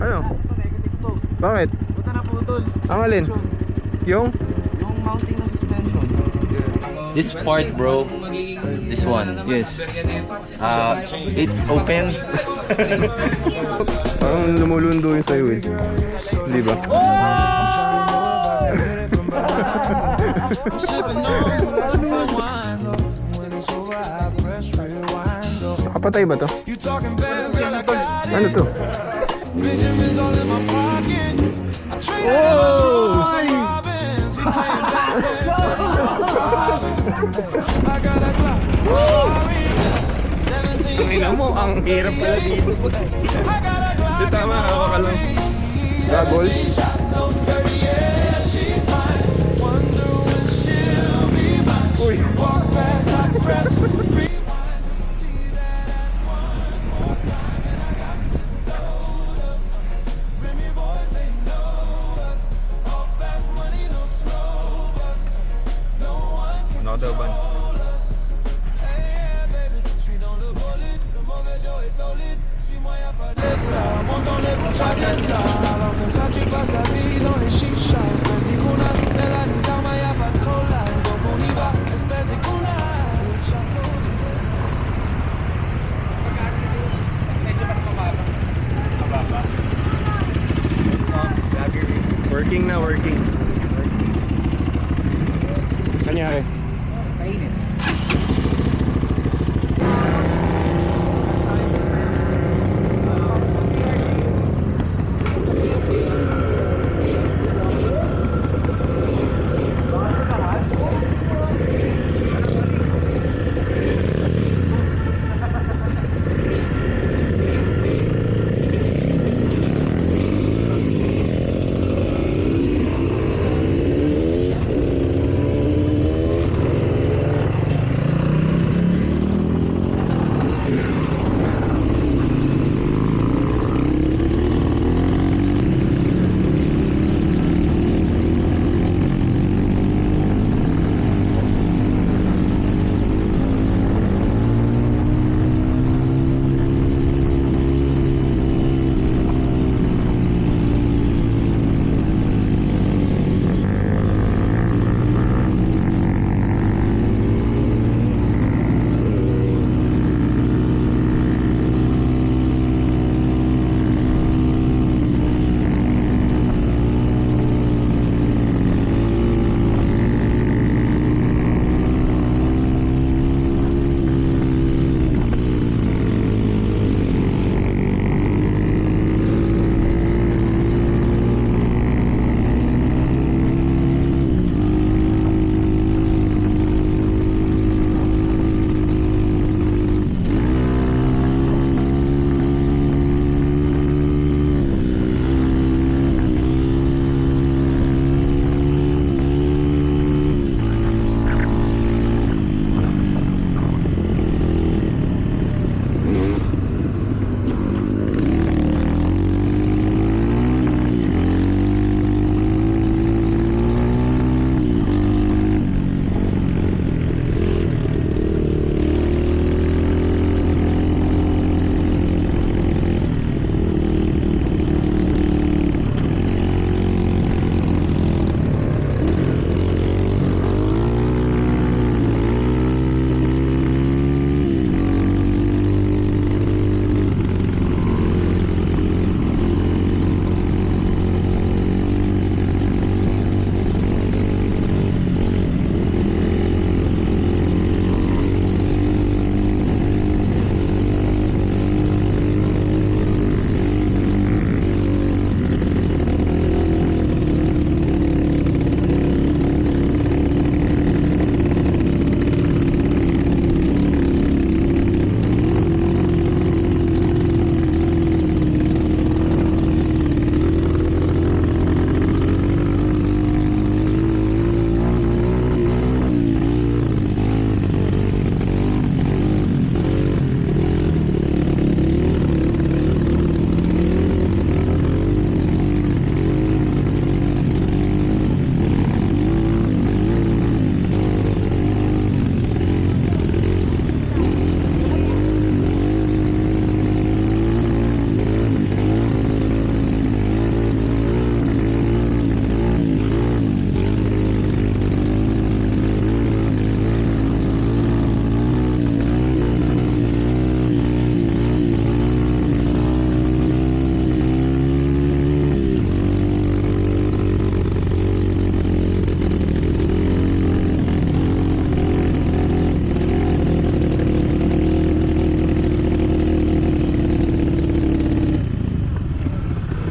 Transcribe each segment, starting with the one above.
Ano? Negative to. Bakit? Buta na putol. Ang alin? Yung? Yung mounting ng suspension. This part, bro. This one. Yes. It's open. Parang lumulundo yung sa'yo eh. Di ba? Nakapatay ba to? Ano to? Oh! Tingnan mo, ang hirap pala dito. Hindi tama, hawa ka lang. Gagol. Uy. Another one. Working na, working. Kanyari.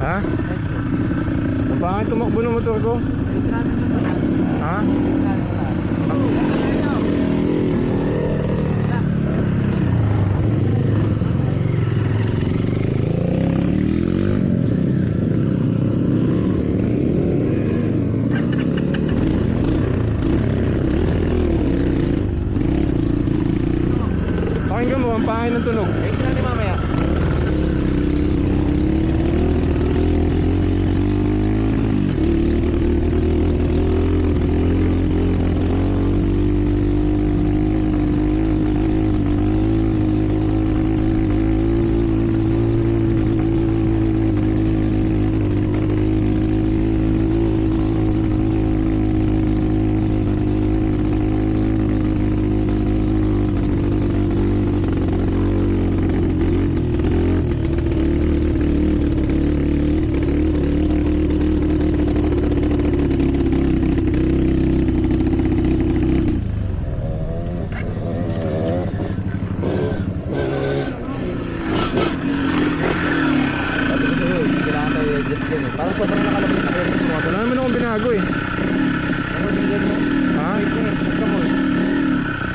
Ha? Ang pangit tumakbo ng motor ko. Ha? Pakinggan mo, ang pangit ng tunog. Eh, natin mamaya. Kailangan tayo i-adjust din eh. Parang sobrang nakalabas sa akin ng motor. Wala naman akong binago eh. Ako din din mo. Ha? Wait eh, nagkamol.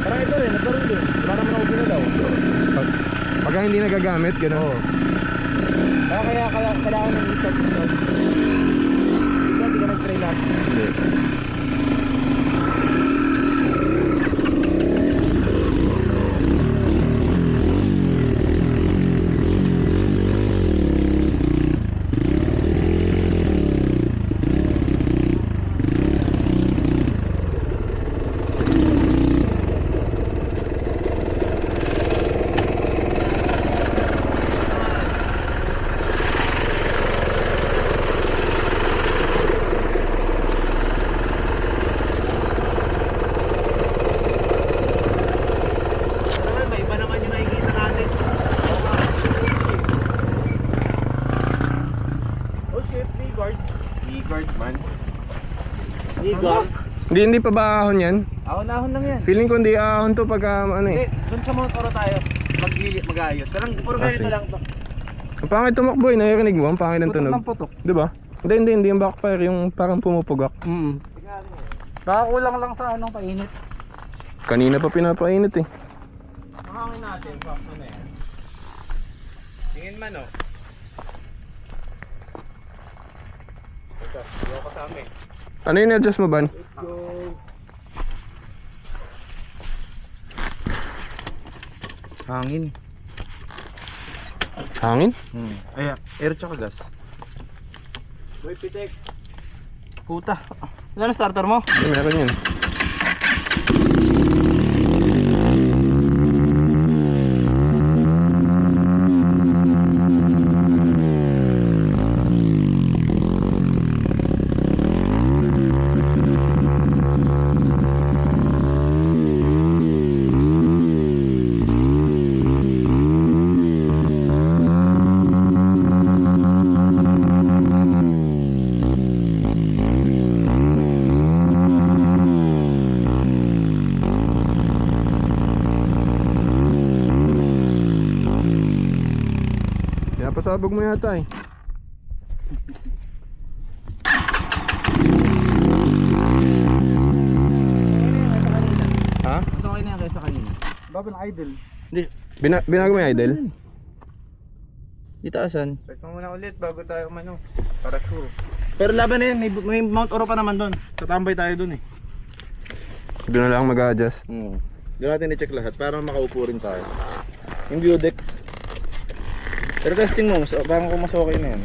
Parang ito rin, nagkaroon din. Wala naman ako ginalaw. Pagka hindi nagagamit, gano'n. Kaya kailangan ng i-start ito. Ikaw, di ka nag-try lahat. Hindi. Naman, may iba naman yung nakikita natin. Oh shit, V-guard. V-guard man. V-guard. Hindi pa ba ahon yan? Ahon-ahon lang yan. Feeling ko hindi ahon to pagka ano Eh, eh. dun sa Mount Oro tayo. Mag-ayos. Parang puro ganito Okay. lang to. Ang pangit tumakbo eh, naririnig mo? Ang pangit ng tunog. putok. Di ba? Hindi yung backfire, yung parang pumupugak. Tingnan mo. Baka kulang lang sa anong painit. Kanina pa pinapainit eh. Mahangin natin, pakto na yan. Tingin man oh. Ito, hindi ako kasama eh. Ano yung adjust mo, Ban? Let's go. Hangin. Hangin? Ayan, air tsaka gas. Boy, pitek. Puta. Ilan ang starter mo? Hindi, meron yun. Pinapasabog mo yata eh. Ha? Mas okay na yan kaysa kanina. Bago na idle. Hindi. Binago mo yung idle? Itaasan. Check mo muna ulit bago tayo umano. Para sure. Pero laban na yan, may Mount Oro pa naman doon. Tatambay tayo doon eh. Doon na lang mag-adjust. Doon natin i-check lahat para makaupo rin tayo. Yung view deck. Pero testing mo, parang kung mas okay na yan.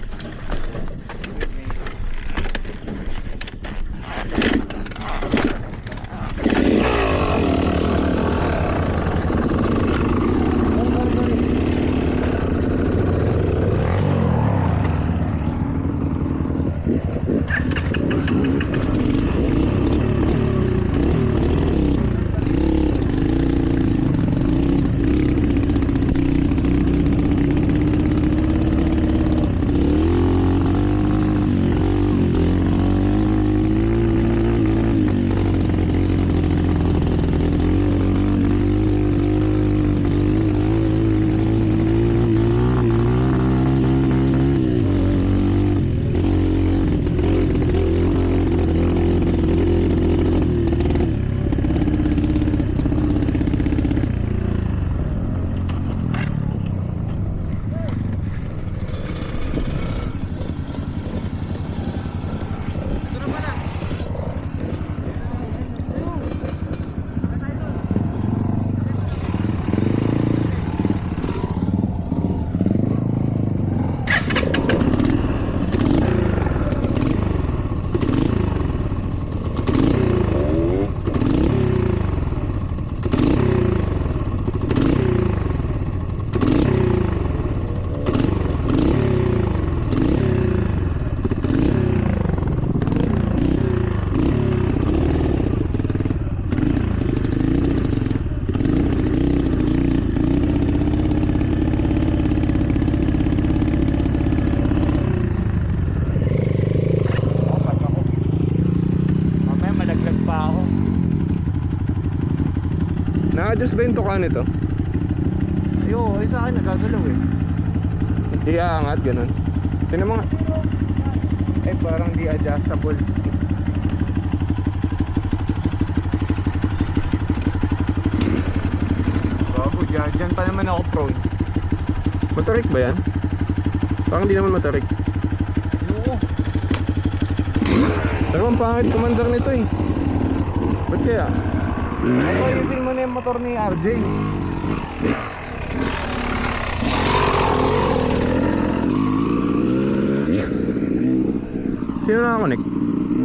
Na-adjust ba yung tuka nito? Ay sa akin nagagalaw eh. Iaangat, ganun. Tingnan mo nga. Ay parang di adjustable. Bago dyan pa naman ako prone. Matarik ba yan? Parang di naman matarik. Oo. Pero ang pangit commander nito eh. Ba't kaya? Ay ayusin mo na yung motor ni RJ. Sino nakakonek?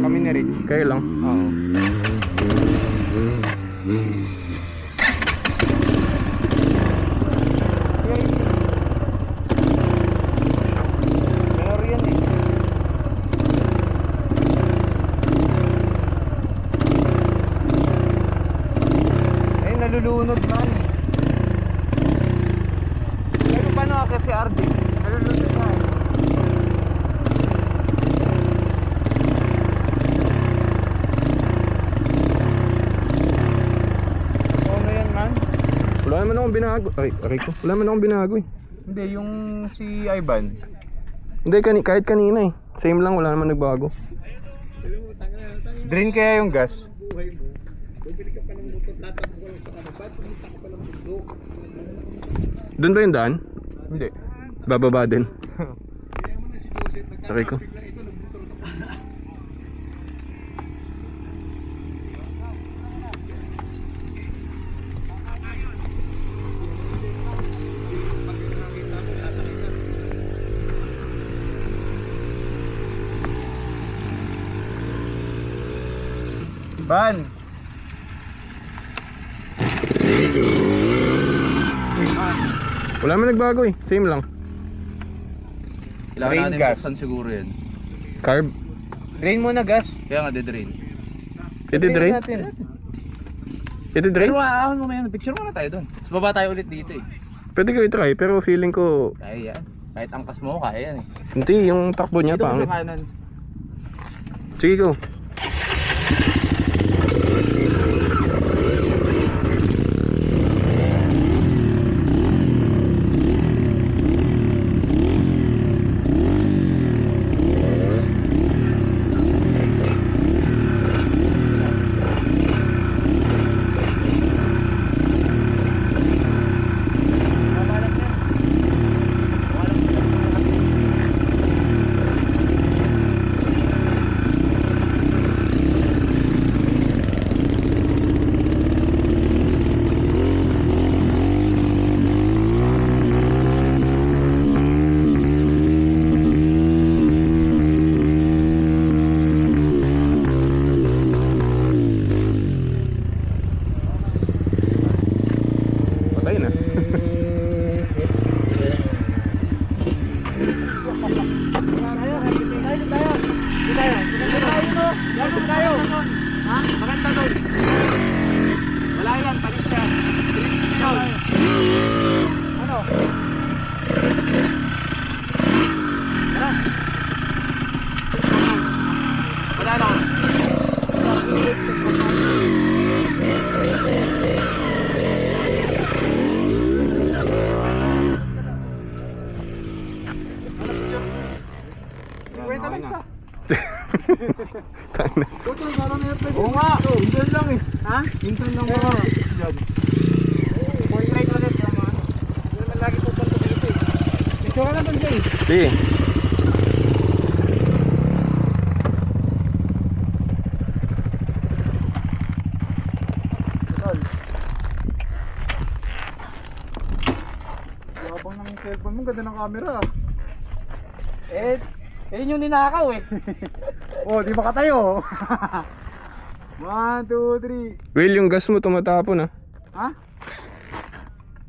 Kami na rin. Kayo lang. Oo. Meron yan eh. Ay, nalulunod man. Pero paano akit si RD? Nalulunod man. Ano yan man? Wala naman akong binago. Aray ko. Wala naman akong binago eh. Hindi, yung si Ivan. Hindi, kahit kanina eh. Same lang, wala naman nagbago. Drain kaya yung gas? Doon ba yung daan? Hindi. Bababa din. Aray ko. Ban! Wala naman nagbago eh. Same lang. Kailangan Drain natin gas. buksan siguro yan. Carb. Drain muna gas. Kaya nga de-drain. Iti-drain? natin. Iti-drain? Pero maahon mo yan. Picture muna tayo doon. Tapos baba tayo ulit dito eh. Pwede ko i-try pero feeling ko Kaya yan. Kahit angkas mo, kaya yan eh. hindi, yung takbo niya Dito ko pangit. sa kanan. Sige ko. Patay na. Wala yan, palis yan. Ano? Tara. Wala na. Kwenta lang sa. Oo nga, intern lang eh. Ha? Intern lang mga dyan. Point right ulit yung mga. Hindi naman lagi pupunta dito eh. Picture ka na doon Jay. Sige. Yabang ng cellphone mo, ganda ng camera. Yun yung ninakaw eh. Oh, di makatayo. 1, 2, 3. Will, yung gas mo tumatapon ah. Ha?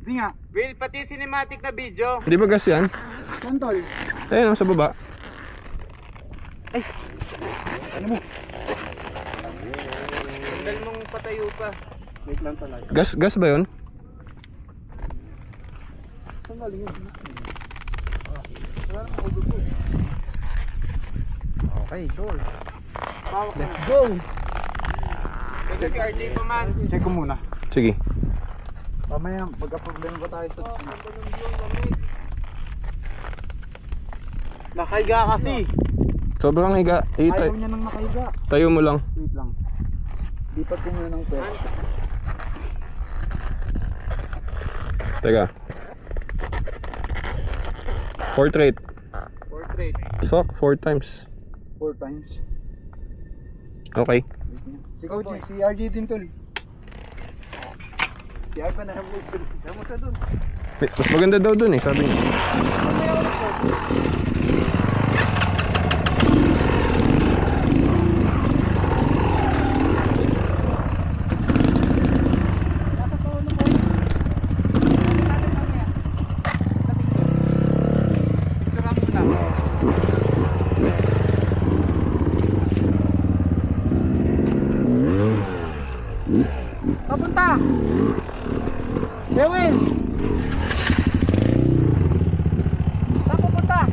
Di nga. Will, pati cinematic na video. Di ba gas yan? Santol. Ayun oh, sa baba. Ano mo? Sandal mong patayo pa. Wait lang talaga. Gas ba yun? Sandal yun. Wala namang ulo ko. Okay, sure. Let's go! Ito si RJ pa man. Check ko muna. Sige. Mamaya, pagka-problema pa tayo sa... Nakahiga kasi. Sobrang higa. Ayaw niya nang nakahiga. Tayo mo lang. Wait lang. Lipat ko muna ng pera. Teka. Portrait. Portrait. Sock 4 times. 4 times. Okay. Si Coach, si RJ din tol. Si Arpa na hamog. Hamog sa dun. Mas maganda daw dun eh, sabi niya. Papunta! Lewin! Saan pupunta?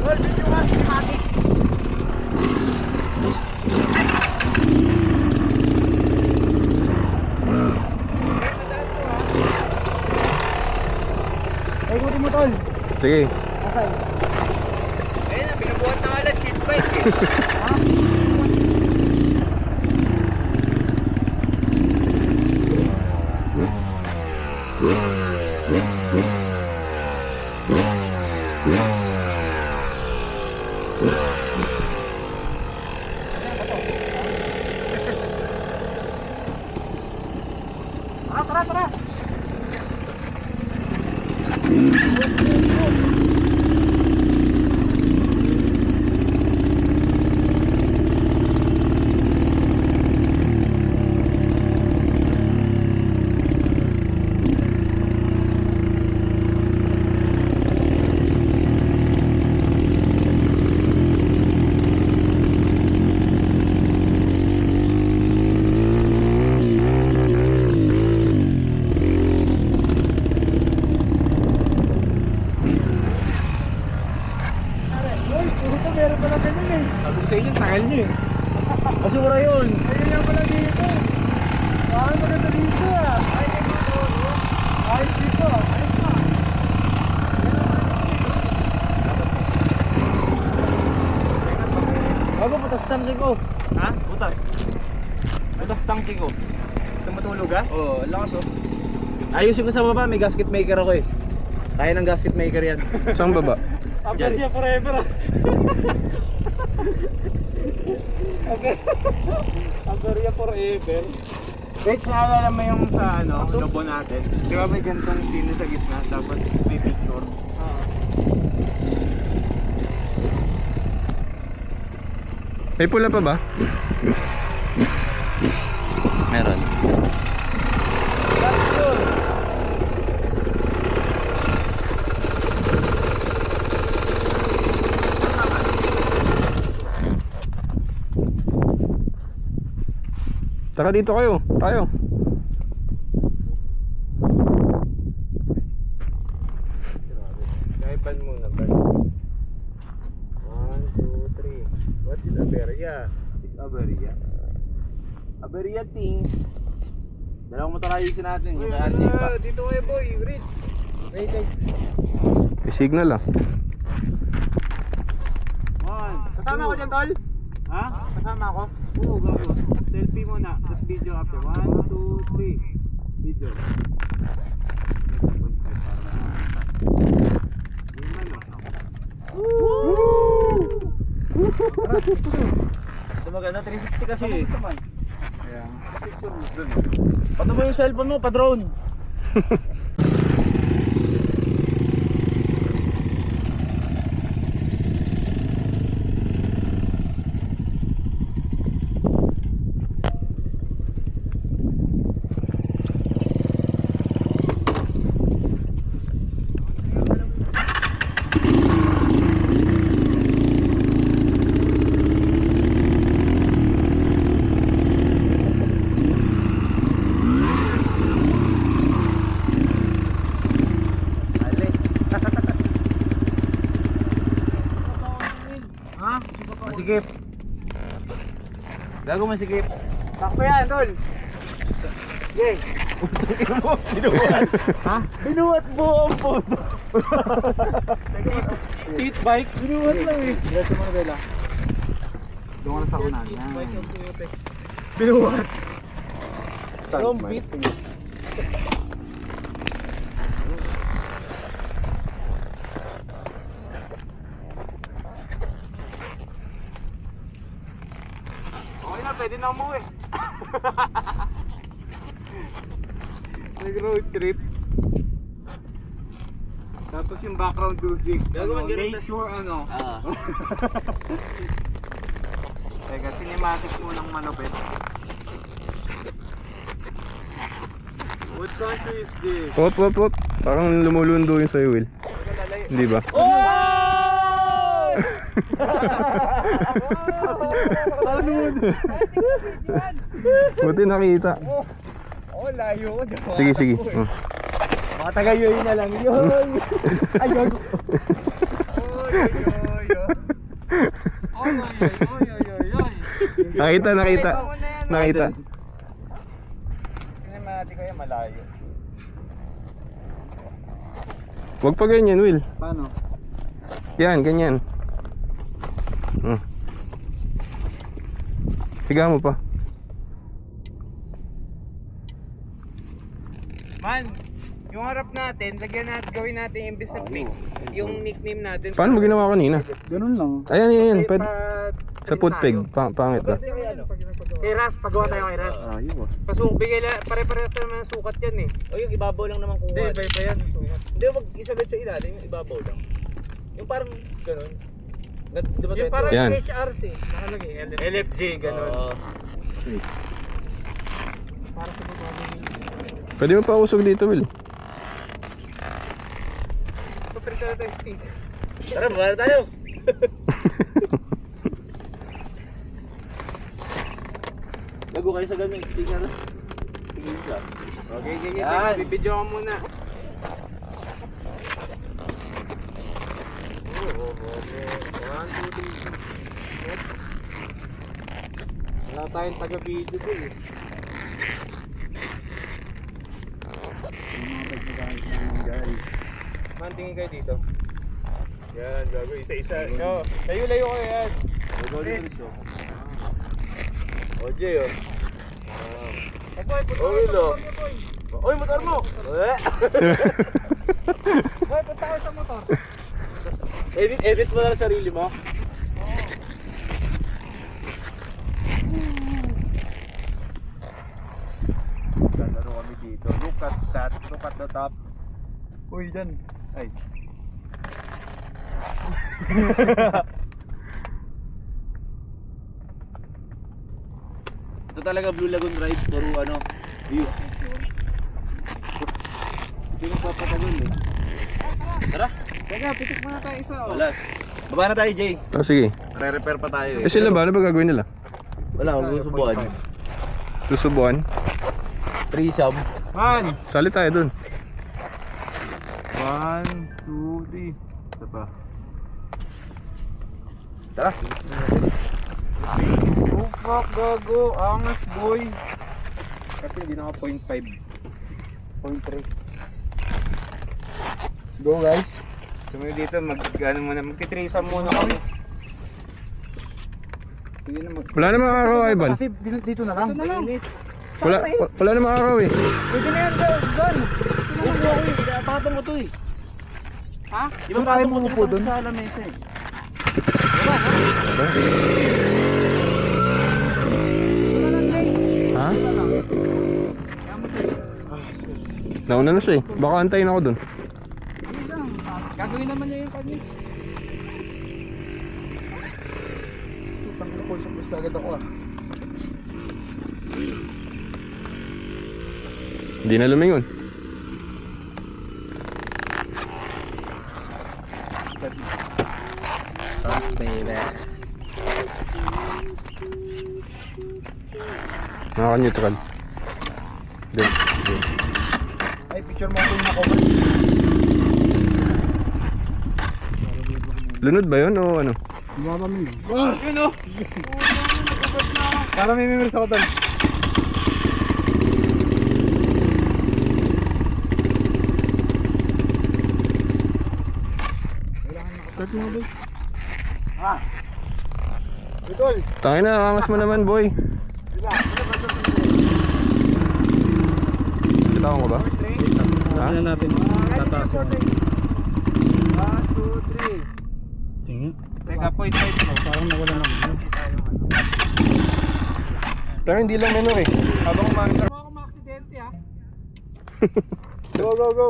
Tol, video ka, cinematic. Ay, ikutin mo tol. Sige. Okay. Ayun na, binubuhat na alat, shit bike eh. Tara, tara, tara. Uy, puro to meron pala ganyan eh. Sabi ko sa inyo, tagal nyo eh. Basura yun. Ayun lang pala dito. Bakit maganda dito ah? Ay, dito. Ay, dito. Ayos na. Bago, butas tangki ko. Ha? Butas. Butas tangki ko. Tumutulog ah? Oo, ang lakas oh. Ayusin ko sa baba, may gasket maker ako eh. Kaya ng gasket maker yan. Saan baba? Aperya forever ah. Okay. Aperya forever. Wait, naalala mo yung sa ano, lobo natin? Di ba may gantong sino sa gitna, tapos may picture? May pula pa ba? Meron. Tara dito kayo. Tayo. Kaipan muna, Brad. 1, 2, 3. What is Aberia? Is Aberia? Aberia things. Dalawang motor ayusin natin. Yung kay RJ pa. Dito kayo boy, Rich. Wait, wait. May signal ah. Kasama ko dyan, tol? Ha? Kasama ako? Oo, gago. Selfie muna, tapos video after. 1, 2, 3. Video. Ito maganda, 360 kasi eh. Pato mo yung cellphone mo, pa-drone. masikip. Takbo yan, tol. Yay. Ha? Binuhat buo ang puto. Pit bike? Binuhat lang eh. Diretso mo na, Bella. Doon ka na sa unan. Yan. Binuhat. Yung beat. Okay na, pwede na umuwi. Nag-road trip. Tapos yung background music. Gagawin ganun na. Nature ano. Ah. Teka, cinematic mo ng malupit. What country is this? Op. Parang lumulundo yung sa'yo, Will. Hindi ba? Oh! Buti nakita. Oh, layo ko. Sige. Oh. Mga taga-yoy na lang yun. Ayun. Nakita. Cinematic ko yan, malayo. Huwag pa ganyan, Will. Paano? Yan, ganyan. Higa mo pa. Man, yung harap natin, gawin natin imbis na pick, yung nickname natin. Paano mo ginawa kanina? Ganun lang. Ayan. Pwede. Sa footpeg. Pangit ba? Kay Ras, pagawa tayo kay Ras. Ayun. Pasubig, pare-parehas naman ang sukat yan eh. O yung ibabaw lang naman kuha. Hindi, iba yan. Hindi, wag isagad sa ilalim, yung ibabaw lang. Yung parang gano'n. Di ba Yung parang Yan. HRT, nakalagay, LFJ, gano'n. Para sa pagbabaw. Pwede mo pa usog dito, Will. Paprita na tayo stick. Tara, babala tayo. Gago kayo sa gaming sticker. Tingin ka. Okay, Yan. bibidyo ka muna. Wala tayong taga-video din eh. Man, tingin kayo dito. Yan, gago. Isa-isa. Yo, layo-layo kayo yan. OJ, oh. Oy, lo. Oy, motor mo. Boy, punta kayo sa motor. Edit mo na lang sarili mo. Lalaro kami dito. Look at that. Look at the top. Uy, dyan. Ay. Ito talaga Blue Lagoon Drive. Puro ano, view. Ito yung papatagon eh. Tara. Teka, pitik muna tayo isa. Oh. Wala. Baba na tayo, Jay. Sige. Re-repair pa tayo Eh sila ba? Ano ba gagawin nila? Wala, huwag subukan. Susubuan? Threesome. Man! Sali tayo dun. 1, 2, 3. Ito pa. Tara. Oh fuck, gago. Angas, boy. Kasi hindi naka 0.5. 0.3. Let's go, guys. Sumuli dito, magti-threesome muna kami. Sige na Wala namang araw, Ivan. Kasi dito na lang. Ito na lang. Wala namang araw eh. Pwede na yan, Don. Patong mo to eh. Ha? Di ba Tayo patong mo umupo dun? sa lamesa eh. Ha? Nauna na siya eh. Baka antayin ako dun. Gagawin naman niya yung kanya. Utang ko sa bus agad ako ah. Hindi na lumingon. Nakaka-neutral. Dun. Ay, picture mo ako yung ako. Lunod ba yun o ano? Mama mo. Yun o. Para may memories ako doon. Start mo boy. Ah. Idol. Tangin na, angas mo naman boy. Diba? Bitawan ko ba? Ha? Ano natin? Tataas mo. 1, 2, 3. Tingin. Teka, point bro. Parang nawala naman. Pero hindi lang menor eh. Habang umaga. Ako ma-aksidente ha. Go, go, go.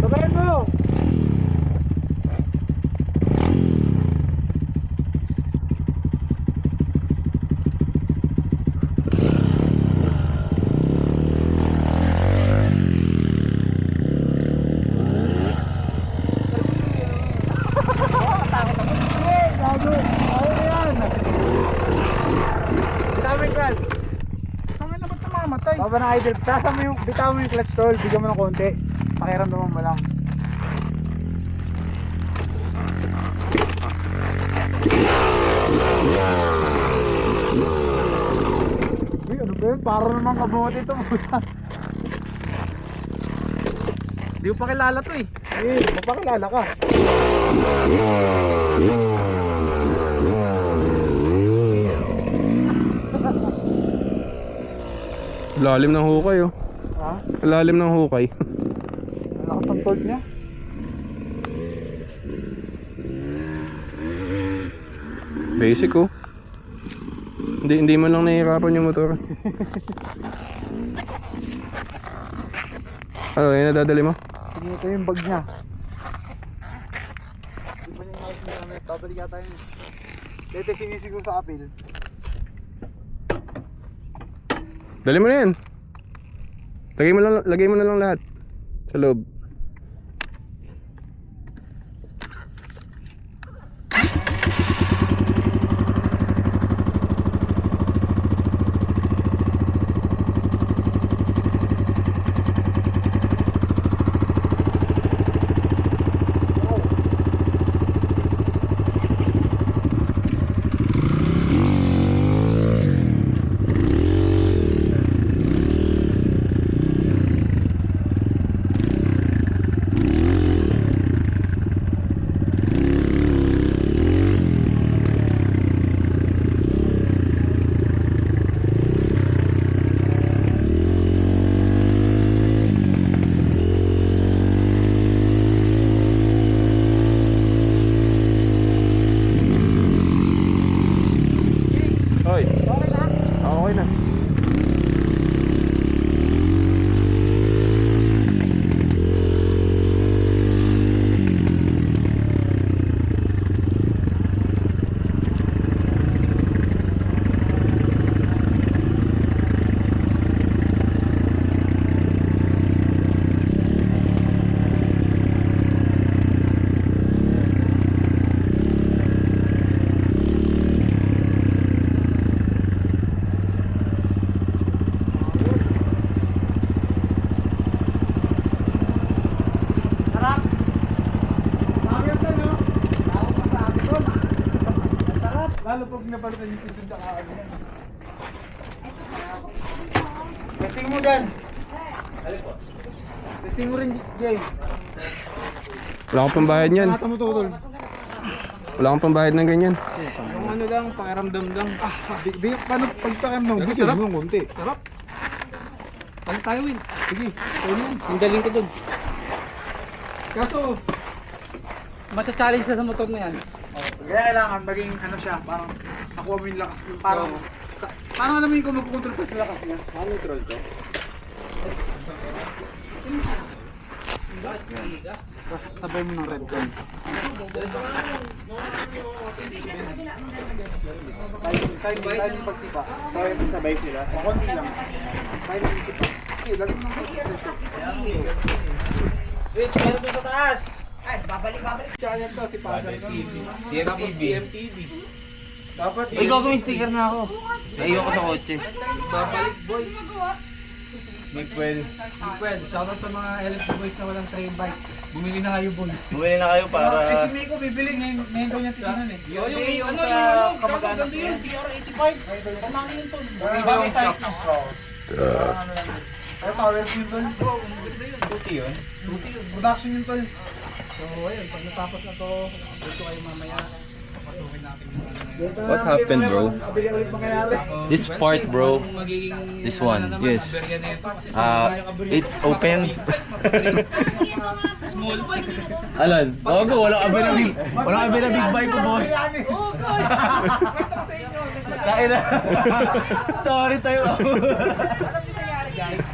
Sabayan mo. Gago. Ako na yan. Bitaw mo yung clutch. Tangin na ba't namamatay? Baba na idle. Bitaw mo yung clutch tol. Bigyan mo ng konti. Pakiramdaman mo lang. Uy, ano ba yun? Para naman kabuti ito. Di ko pa kilala to eh. Eh, magpakilala ka. Lalim ng hukay oh. Ha? Lalim ng hukay. Lakas ang torque niya. Basic oh. Hindi man lang nahihirapan yung motor. Ano, yun nadadali mo? Sige, ito yung bag niya. Di ba yung mouse niya namin? Babalik yata yun. Dito sinisiguro sa apil. Dali mo na yan. Lagay mo na lang lahat sa loob. Hoy. Okay na? Okay na. Sarap! Sabi yung plan, no? Tawag pa sa akin doon. Sarap! Lalo pag napalitan yung season tsaka ano yan. Testing mo dyan. Testing mo rin, Jay. Wala akong pambayad niyan. Mata mo to, tol. Wala akong pambayad ng ganyan. Yung ano lang, pakiramdam lang. Paano pagpakamdaw? Bigyan mo ng konti. Sarap. Ano tayo, Will? Sige, Ang galing ko dun. Kaso, matcha-challenge sa motor na yan. kaya kailangan maging ano siya, parang nakuha mo yung lakas. Parang, paano alam mo yung kung magkukontrol pa sa lakas niya? Neutral to. Tapos sabay mo ng red cone. Tayo yung pagsipa. Sabay sila. Konti lang. Tayo yung pagsipa. Sige, lagi mo ng pagsipa. Wait, meron doon sa taas. Channel to, si Father. DMTV. Dapat Uy, gagawin sticker na ako. Naiwan ko sa kotse. babalik boys. Miguel. Shoutout sa mga LSD boys na walang train bike. Bumili na kayo, boy. Bumili na kayo para... Si Miko bibili, ngayon daw niya tinanan eh. Yung sa kamag-anak niya. CR85. Pamangin yun to. Bagay site na. Ay, power yun to. Puti yun. Production yun to. So, ayun, pag natapos na to, dito kayo mamaya. Papasukin natin yung What happened, bro? Kabili ulit mangyayari. This part, bro. This one. Yes. It's open. Small boy. Alan, bago, walang abinabig. Walang abinabig bike ko, boy. Kain na. Story tayo.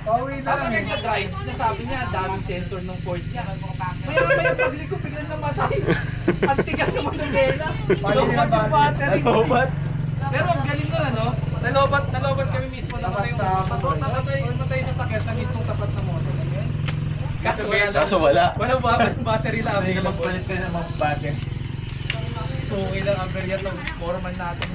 Pauwi na lang eh. Nag-drive, sinasabi niya, daming sensor ng port niya. Maya pagli ko, biglang namatay. Ang tigas naman ng bela. Lobat yung battery. Lobat. Pero ang galing nun, ano? Nalobat kami mismo. Namatay sa sakit sa mismong tapat na motor. Kaso wala. Walang battery lang. Hindi na magpalit ka na ng battery. So, ilang aberya itong foreman natin.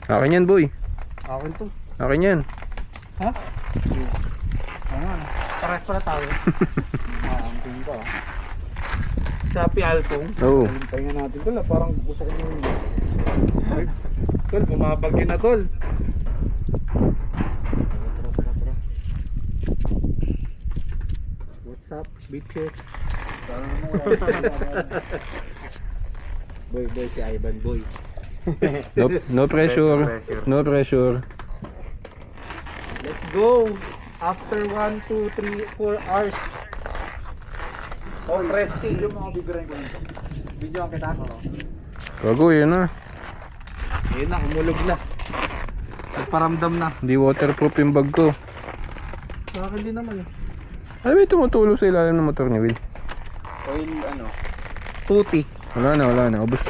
Akin yan, boy. Akin to. Akin yan. Ha? Parehas pala tayo. Ang tingin ko. Shopee Alcong. Oo. Pahinga natin tol. Parang gusto ko yung... Tol, bumabagyo na tol. What's up, bitches? Boy, si Ivan, boy. No pressure. No pressure. Let's go! After 1, 2, 3, 4 hours. Oh, resting. Yung mga bibirahin ko nito. Video ang kita ko. Gago, yun na. Ayun na, umulog na. Nagparamdam na. Hindi waterproof yung bag ko. Sa akin din naman eh. Ano ba tumutulong sa ilalim ng motor ni Will? Oil ano? Puti. Wala na. Ubus.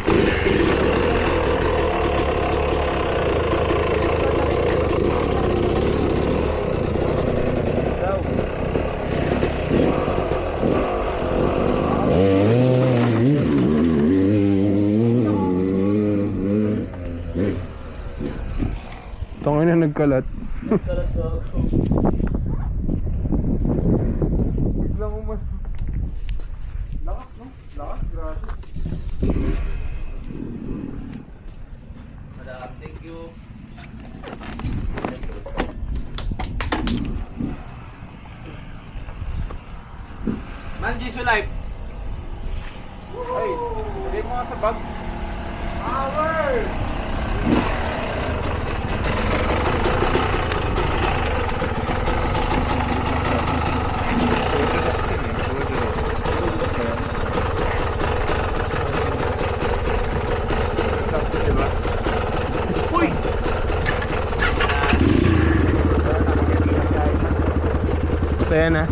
Tangin na nagkalat. Biglang umas. Lakas, no? Lakas, grabe. Madam, thank you. Man, Jisoo Life. Ay, hindi mo nga sa bag. Power! Uy! Masaya na.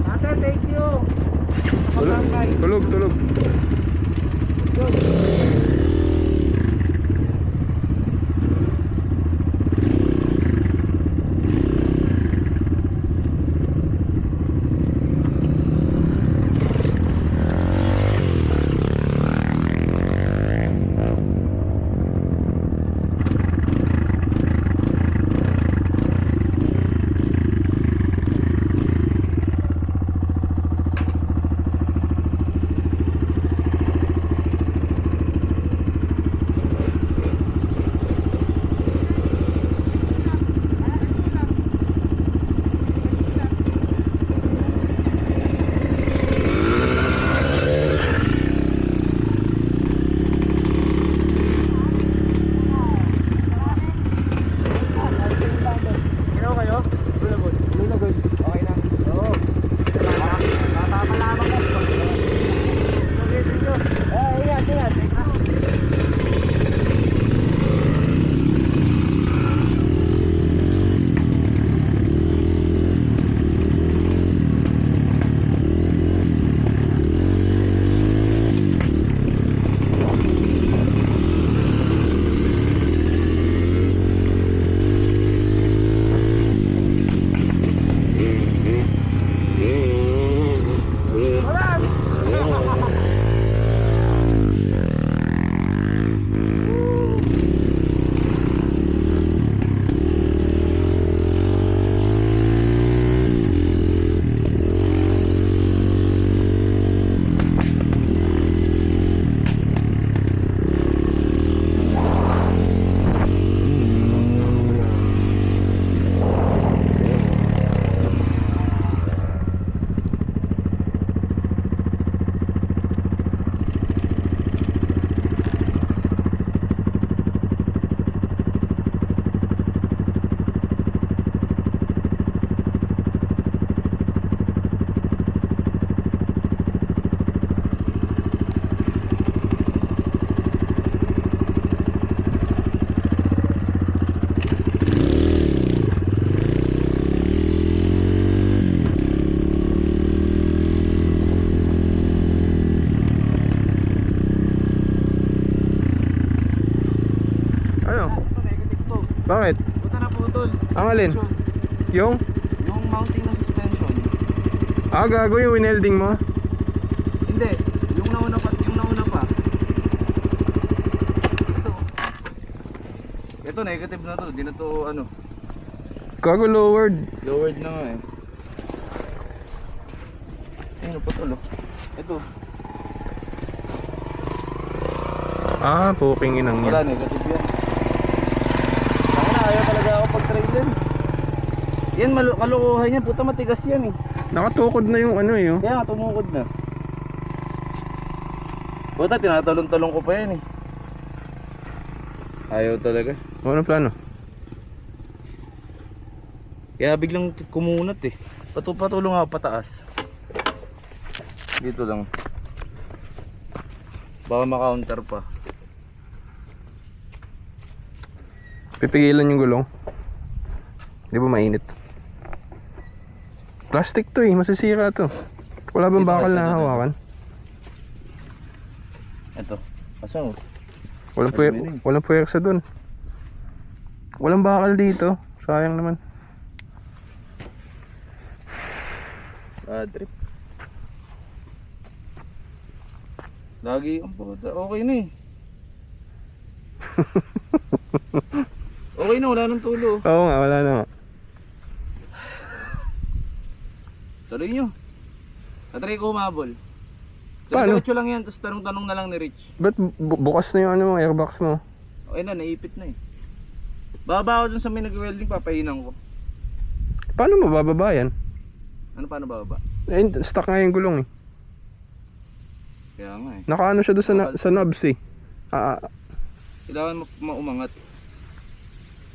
Ate, thank you! Tulog. suspension. alin? Yung? Yung mounting ng suspension. Gago yung winelding mo? Hindi, yung nauna pa. Ito negative na to, di na to ano. Gago lowered. Lowered na nga eh. Ayun, putol oh. Ito. Puking inang Wala, yan. negative yan. Ako na, ayaw talaga ako pag-trail din. Yan, kalokohan yan. Puta, matigas yan eh. Nakatukod na yung ano eh. Oh. Kaya nga, tumukod na. Puta, tinatalong-talong ko pa yan eh. Ayaw talaga. Ano plano? Kaya biglang kumunat eh. Patulong ako pataas. Dito lang. Baka ma-counter pa. Pipigilan yung gulong. Di ba mainit? Plastic to eh, masisira to. Wala bang bakal na hawakan? Ito. Asa mo? Walang puwersa dun. Walang bakal dito. Sayang naman. Trip. Lagi ang puta. Okay na eh. Okay na, wala nang tulo. Oo nga, wala na nga. Tuloy nyo. Natry ko humabol. Paano? Diretso lang yan, tapos tanong-tanong na lang ni Rich. Ba't bukas na yung ano mo, airbox mo? Okay na, naipit na eh. Bababa ako dun sa may nag-welding, papahinan ko. Paano mo bababa yan? Ano paano bababa? Stuck nga yung gulong eh. Kaya nga eh. Nakaano siya doon sa knobs eh. Kailangan maumangat.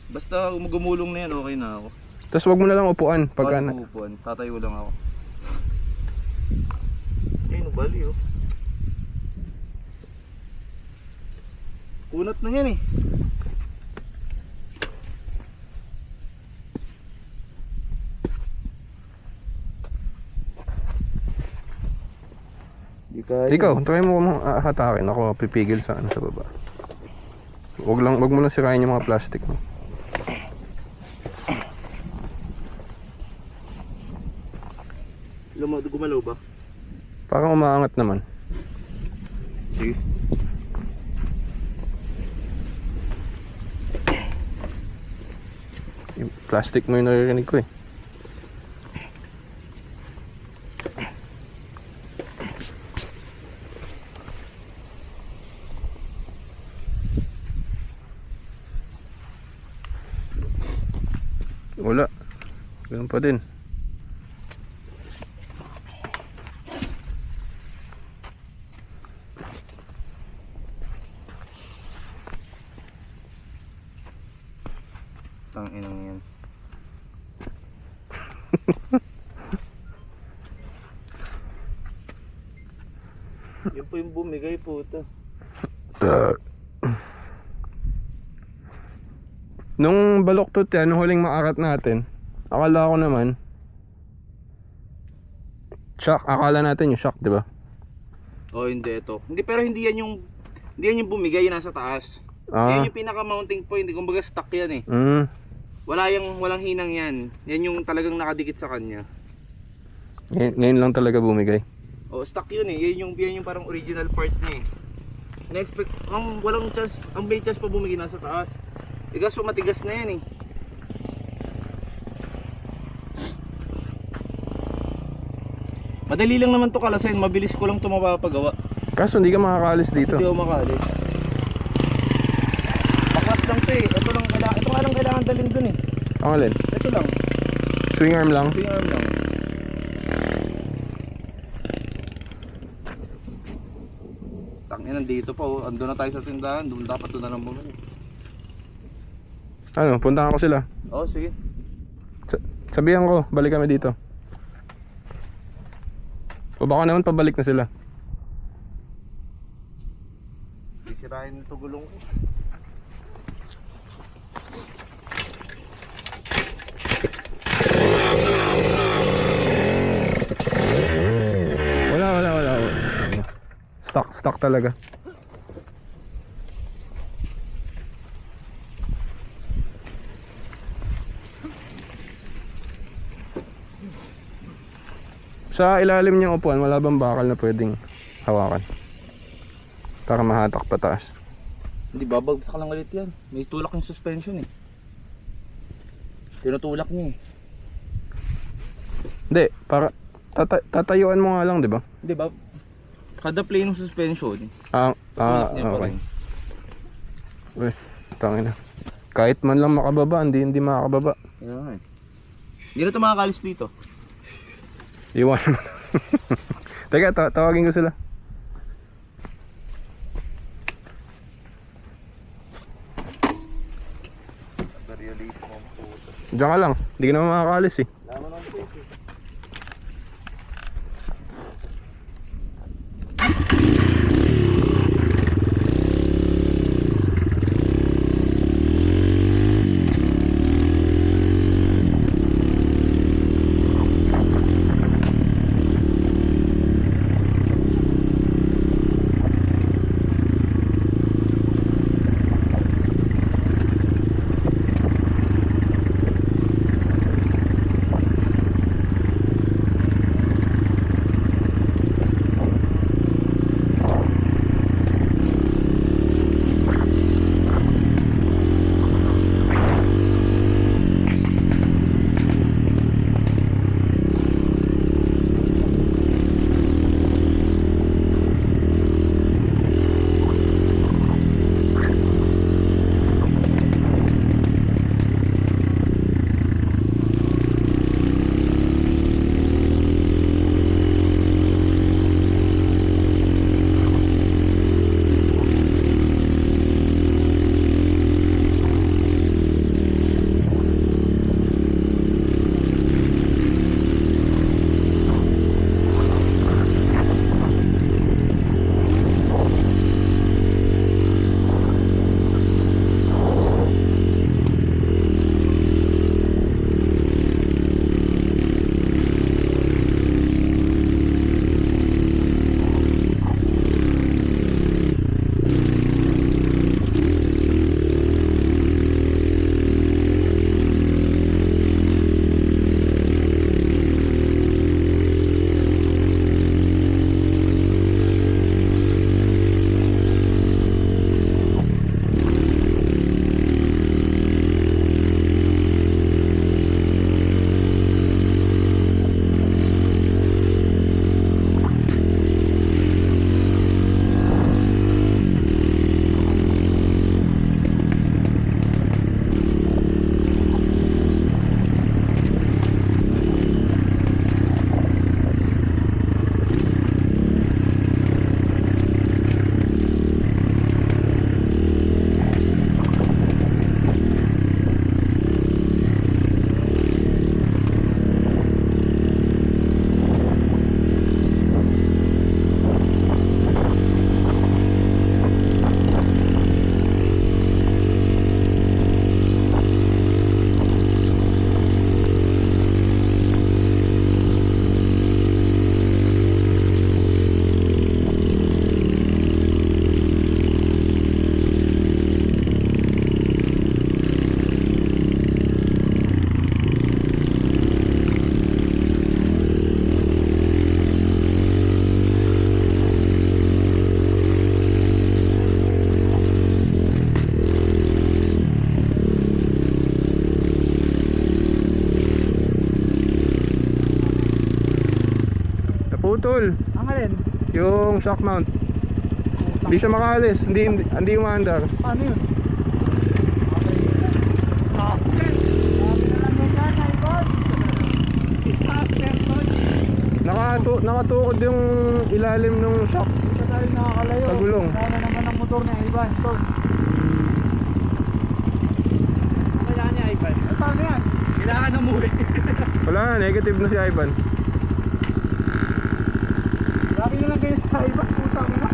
Basta gumulong na yan, okay na ako. Tapos wag mo na lang upuan pagka Paano uupuan? Tatayo lang ako. Ayun, bali oh. Kunat na yan eh. Di kaya. Ikaw, try mo hatakin. Ako pipigil sa ano sa baba. Wag mo lang sirain yung mga plastic mo. Gumalaw ba? Parang umaangat naman. Sige. Yung plastic mo yung naririnig ko eh. Wala. Ganun pa din. Tanginang yan. Yun po yung bumigay po ito. Nung baloktot yan, nung huling maarat natin, akala ko naman shock, akala natin yung shock, di ba? Oh, hindi ito. Hindi, pero hindi yan yung bumigay, yung nasa taas. Yan yung pinaka-mounting point, kumbaga stuck yan eh. Walang hinang yan. Yan yung talagang nakadikit sa kanya. Ngayon lang talaga bumigay. Oh, stuck yun eh. Yan yung parang original part niya eh. Na-expect, walang chance, ang may chance pa bumigay nasa taas. Igas pa matigas na yan eh. Madali lang naman to kalasin, mabilis ko lang to mapapagawa. Kaso hindi ka makakaalis dito. Hindi ako makaalis. Baklas lang to eh. Ito nga lang kailangan dalhin dun eh. Ang alin? Ito lang. Swing arm lang? Swing arm lang. Tangina, nandito pa oh. Ando na tayo sa tindahan. Dapat doon na lang bumili. Ano, puntahan ko sila. Oo, sige. Sabihan ko, balik kami dito. O baka naman pabalik na sila. Sisirain ito gulong ko. Wala. Stuck talaga. Sa ilalim niyang upuan, wala bang bakal na pwedeng hawakan? Para mahatak pataas. Hindi, babagsak lang ulit yan. May tulak yung suspension eh. Tinutulak niya eh. Hindi, para tatayuan mo nga lang, di ba? Hindi ba? Kada plane ng suspension, Ah, tulak niya pa okay. rin. Uy, tangin na. Kahit man lang makababa, hindi makakababa. Kaya nga eh. Hindi na ito makakalis dito. Iwan. Teka, tawagin ko sila. Diyan ka lang, hindi ka naman makakalis eh. Putol. Ang alin? Yung shock mount. Hindi siya makaalis, hindi umaandar. Paano yun? Disaster. Sabi na lang yung gana, boss. Disaster, boss. Nakatukod yung ilalim ng shock. Hindi ka tayo nakakalayo. Sa gulong. Kaya naman ang motor niya, Ivan. Ito. Ano kailangan niya, Ivan? Eh, paano yan? Kailangan umuwi. Wala na, negative na si Ivan. Lagi na lang kayo sa Ivan. Putang ina.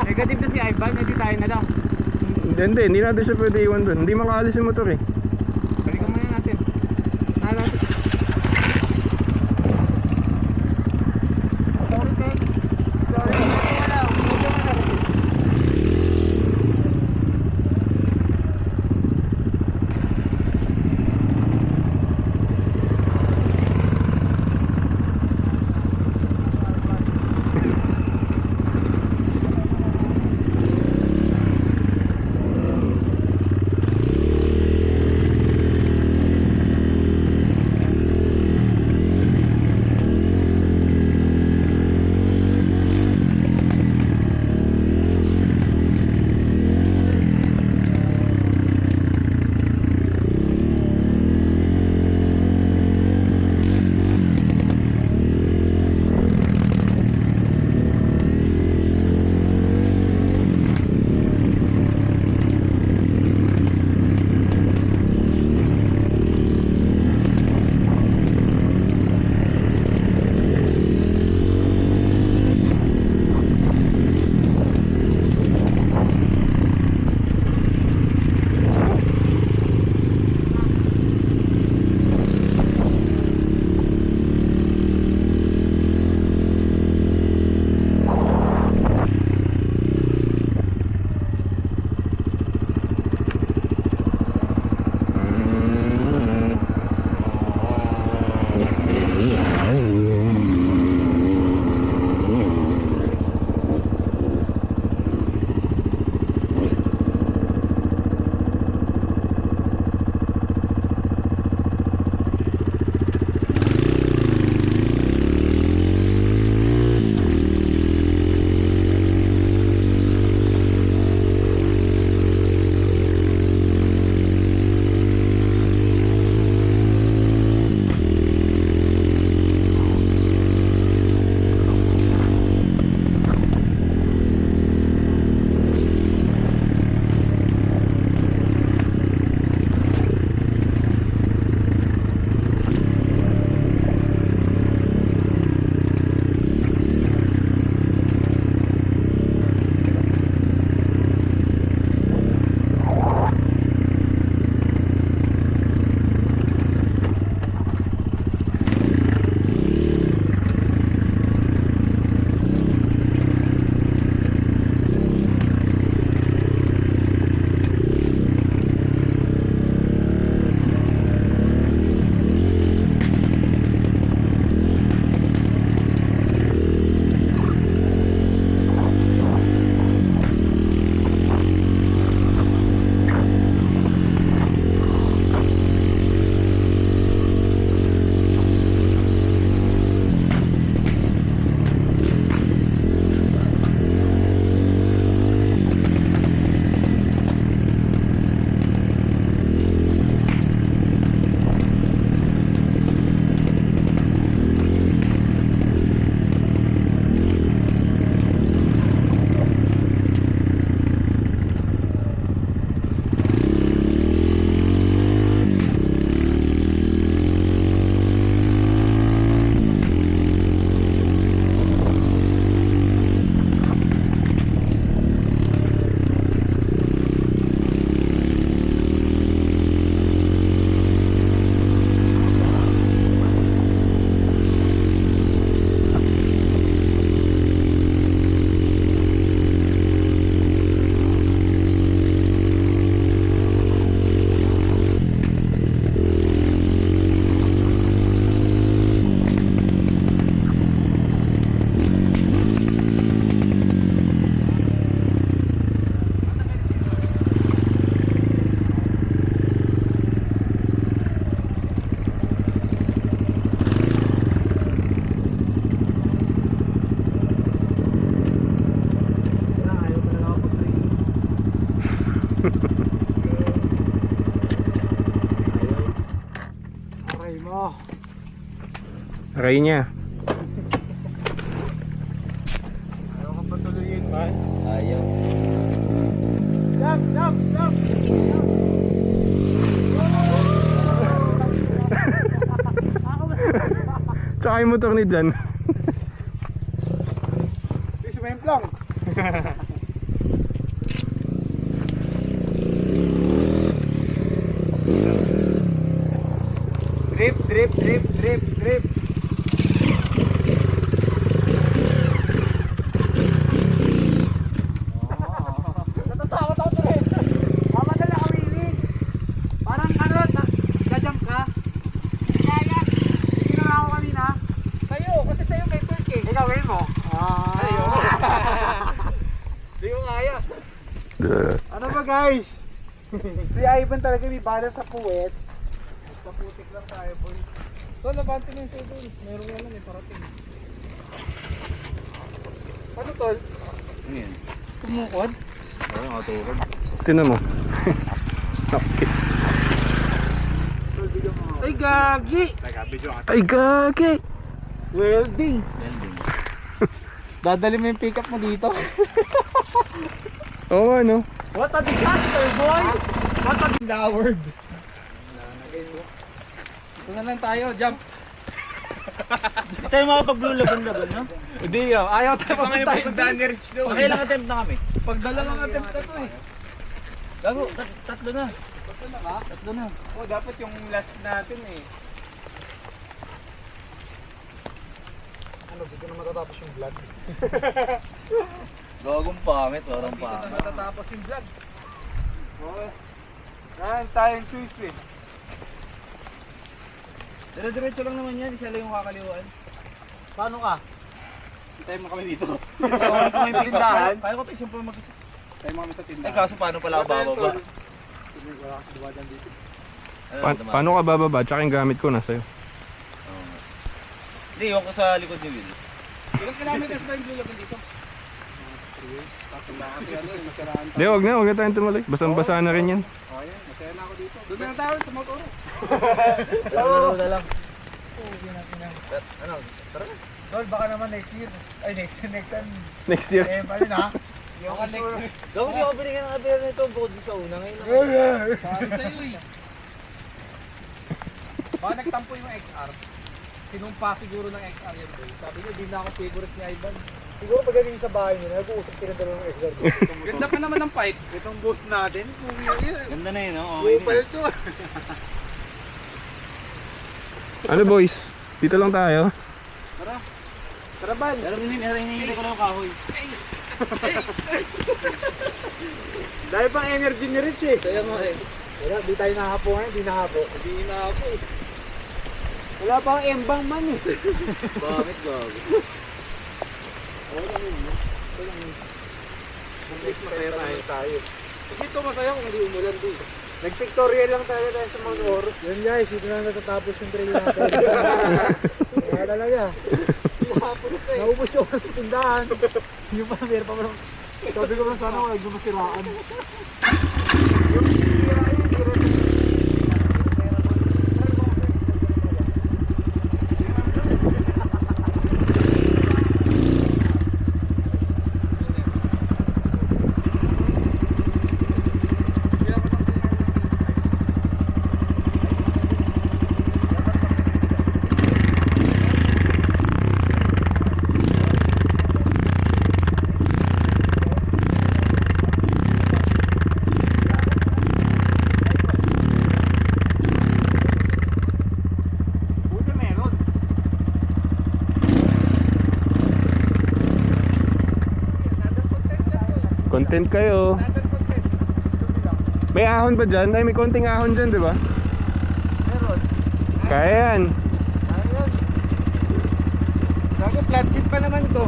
Negative na si Ivan, hindi tayo na lang. Hindi natin siya pwede iwan doon. Hindi makaalis yung motor eh. Balikan muna natin. Sorry, Ted. Sorry. Aray niya. Ayaw ka patuloyin ba? Ayaw. Jump! Tsaka yung motor ni Jan. Please, lang. Drip. Natatakot ako tuloy. Mamadala ka, Willy. Parang ano, jajump ka. Kaya. Ginawa ko kanina. Sa'yo, kasi sa'yo may perk eh. Ikaw, gawin mo. Sa'yo. Hindi ko kaya. Ano ba, guys? Si Ivan talaga may balance sa puwet. Paputik lang tayo, boy. So, labante mo yung tubo. Meron nga lang eh, parating. Ano tol? Ano yan? Tumukod? Oo, nakatukod. Tinan mo. Okay. Ay, gagi! Ay, gagi! Welding! Landing. Dadali mo yung pickup mo dito. Oo nga, no? What a disaster, boy! What a coward. Ito na lang tayo, jump! Hindi tayo makapag-blue-laban-laban, no? Hindi ayaw tayo papunta. ni Rich daw. Pakailang attempt na kami. Pag dalawang attempt na to eh. Gago, tatlo na. Ito na ba? Tatlo na. Oh, dapat yung last natin eh. Ano, dito na matatapos yung vlog. Gagong pangit, parang Dito na pangit. matatapos yung vlog. Okay. Yan, tayong choice eh. Dire-diretso lang naman yan, isa lang yung kakaliwaan. Paano ka? Tayo mo kami dito. Kaya ko may tindahan. Kaya ko pa isang mag-isa. Tayo mo kami sa Ay, tindahan. kaso paano pala ako bababa? Wala kasi duwadaan dito. Paano ka bababa? Tsaka yung gamit ko nasa iyo. Hindi, yung ko sa likod ni Will. Ilang kilometers ba yung blue laban dito? Kaso ba kasi ano, masaraan Hindi, wag na tayong tumuloy. Basang-basa na rin yan. Oh, yan. Masaya na ako dito. Doon na lang tayo sa motor. Dalawa na lang. Ano? Tol, baka naman next year. Ay, next time. Next year. Eh, pa rin ha? Baka next week. Gago, di ako binigyan ng abira nito bukod sa una. Ngayon lang. Sabi sa'yo eh. Baka nagtampo yung XR. Sinumpa siguro ng XR yun. Boy. Sabi niya, di na ako favorite ni Ivan. Siguro pagdating sa bahay nila, nag-uusap sila dalawang exercise. Ganda pa naman ng pipe. Itong boss natin, Ganda na yun, no? Okay na. upal to. Ano boys? Dito lang tayo. Tara, Bal. Pero hinihintay ko lang yung kahoy. Dahil pang energy ni Rich eh. Kaya mo eh. Wala, di tayo nahapo ngayon, di nahapo. Hindi na ako eh. Wala pang embang man eh. Bakit gago? Masaya tayo. Kasi ito masaya kung hindi umulan din. Nag-pictorial lang tayo sa motor. Yan guys, dito na natatapos yung trail natin. Kaya talaga. Naubos yung oras sa tindahan. Yung pa, meron pa parang... Sabi ko lang sana wala nyo masiraan. Yung sira yun, Buti meron. Content kayo. May ahon ba dyan? Ay, may konting ahon dyan, di ba? meron. Kaya yan. Ayun. Gago, flat sheet pa naman to.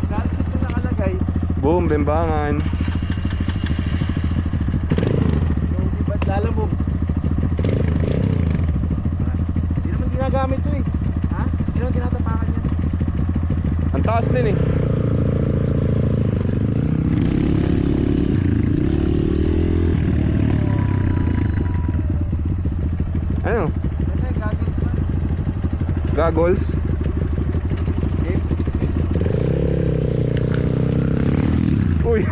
Kahit ito nakalagay. Boom, bembangan. Yung iba't lalamog. Hindi naman ginagamit to eh. Ha? Hindi naman tinatapakan yan. Ang taas din eh. Ano? Ano yung gadgets man? Goggles. Uy.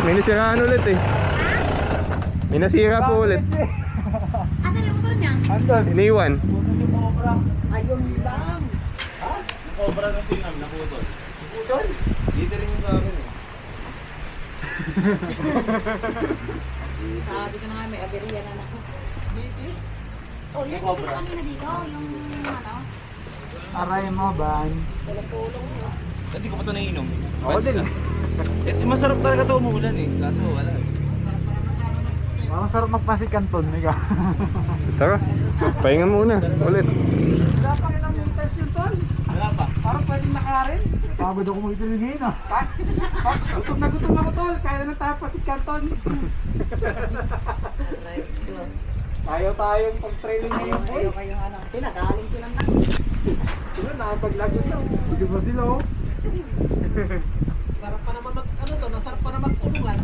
May nasiraan ulit eh. May nasira po ulit. Asan yung motor niya? Andun. Iniwan. Ayun lang. Cobra ng sinam, naputol. Naputol? Dito rin yung sa akin eh. Sabi ko na nga may aberya na ako. Oh, yan kasi na kanina dito, yung ano. Aray mo, ban. Hindi ko pa ito nainom. Ako din. Masarap talaga ito umuulan eh. Kaso wala eh. Parang sarap magpasit kanton, ikaw. Tara. Pahinga muna. Ulit. Wala pa ilang meters yun, tol. Wala pa. Parang pwedeng nakarin. Pagod ako magtuloy ngayon ah. Gutom na gutom ako, tol. Kaya na tayo pasit kanton. Tayo-tayong pag-trailing ngayon, boy. Kayo ano, sila galing silang na. Sila nakapaglagot na. Hindi ba sila oh? Sarap pa naman ano to, nasarap pa naman tulungan.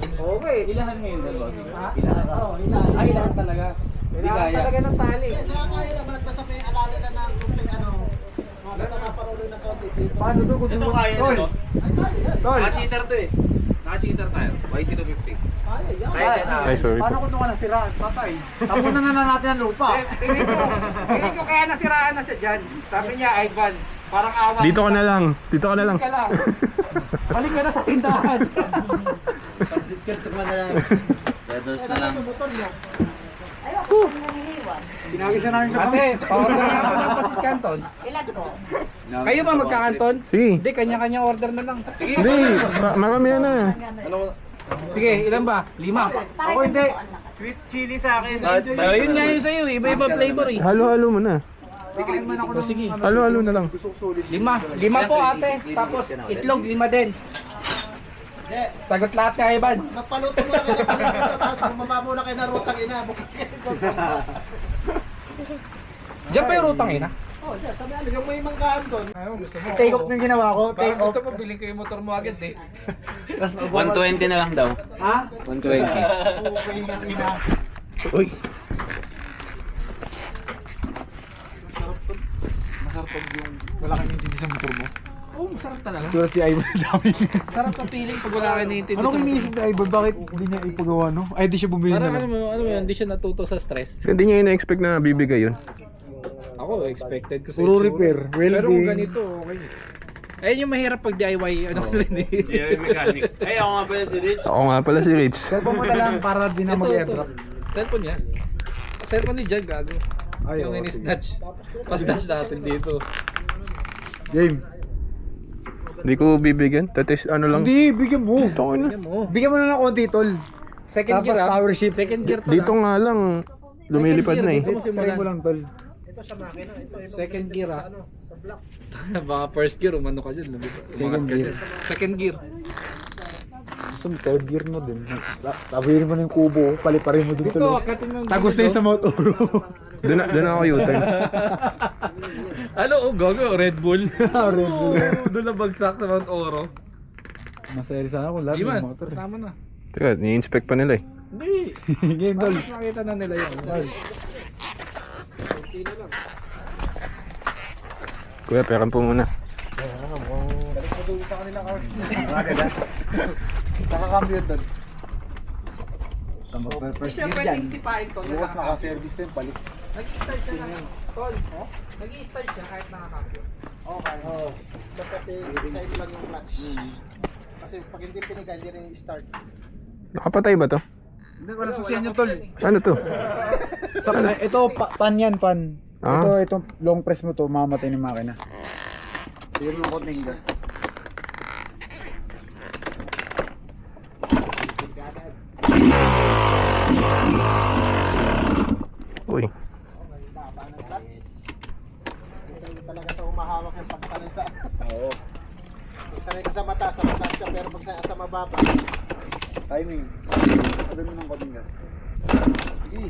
Okay. Ilahan ngayon sa boss. Ilahan. Oo, ilahan. Ay, ilahan talaga. Hindi Kailangan kaya. talaga ng tali. Kaya naman, basta may alala na ng kumpleng ano, mga napaparuloy na konti. Paano to? Ito kaya Tol, nito. Tol, Naka-cheater to eh. Naka-cheater tayo. YC250. Kaya, yan. Kaya yan. Ay, sorry paano po. kung ito ka nasiraan? Patay. Tapunan na natin ang lupa. Tingin ko kaya nasiraan na siya dyan. Sabi niya, Ivan, parang awa. Dito ka na lang. Dito ka na lang. Ka lang. Balik ka na sa tindahan. Leathers na lang. Ayun, kung naniniwan. Ginagis na namin sa Ate, pa-order nga po ng pasit kanton. Ilan po? Kayo ba magkakanton? Sige. Hindi, kanya-kanya order na lang. Hindi. Marami yan na. Ano? Sige, ilan ba? 5. Para Ako hindi. buwan lang. Sweet chili sa akin. So, yun nga yun sa'yo. Iba-iba flavor eh. Halo-halo mo na. O, sige. Halo-halo na lang. 5 po ate. Tapos itlog, 5 din. Sagot lahat ka, Ivan. Magpaluto mo na kayo ng palimutan, tapos bumaba muna kayo na rutang ina. Diyan pa yung rutang ina. Oh, dyan, sabi ano, yung may manggaan doon. Take off yung ginawa ko. Baka Take off. gusto mo bilhin ko yung motor mo agad eh. 120 na lang daw. Ha? 120. Okay nga ina. Uy. Masarap pag yung wala kang intindi sa motor mo. Oo, masarap talaga. Pero si Ivan dami. Sarap ang feeling pag wala ka naiintindi Ano sa motor. iniisip ni Ivan? Bakit hindi niya ipagawa no? Ay, di siya bumili Parang na lang. ano mo yun, hindi siya natuto sa stress. Hindi niya ina-expect na bibigay yun. Ako, expected ko sa Puro itsura. repair, Pero kung welding. ganito, okay. Ayun yung mahirap pag DIY, ano ko rin eh. mechanic. Ay, ako nga pala si Rich. Ako nga pala si Rich. Cellphone mo na lang para di na Ito, mag-airdrop. Cellphone niya. Cellphone ni Jag, gago. Ay, Yung oo, ini-snatch. Pa-snatch natin dito. Game. Hindi ko bibigyan. Tatis ano lang. Hindi, bigyan mo. Ito na. Yan mo. Bigyan mo na ng konti, tol. Second Tapos gear ah. power shift. Second gear to Dito nga lang. Lumilipad na eh. Dito mo Try mo simulan. lang, tol. Second gear ah. Baka first gear, umano ka dyan. Umangat ka gear. dyan. Second gear. So, third gear na din. Tabuhin mo na yung kubo, paliparin mo din, Dito, tol. akatin mo. yung Tagos na yun sa motor. Doon ako U-turn. Ano, oh, gago, Red Bull. Red Bull. Doon na bagsak sa Mount Oro. Masaya sana kung lahat Di man, yung motor. tama na. Teka, ni-inspect pa nila eh. Hindi. Game, tol. Mas nakita na nila yun. Kuya, peran po muna. Nakakambyo, tol. Hindi siya pwedeng sipain ko. Bukas naka-service din, palit. Nag-start ka na. Tol, nag-i-start siya kahit nakakapyo. Okay. Oo. Basta pinigay lang yung clutch. Kasi pag hindi pinigay, hindi rin i-start. Nakapatay ba to? Hindi, walang susiyan nyo, tol. Ano to? Ito, pan yan, pan. Ah. Ito, long press mo to, mamatay ng makina. Sige mo konting gas. Uy. Baba ng clutch. Hindi talaga ito umahawak yung pagsanay sa... Oo. Sanay ka sa mataas ka, pero pag sanay sa mababa. Timing. Sabi mo ng konting gas. Sige.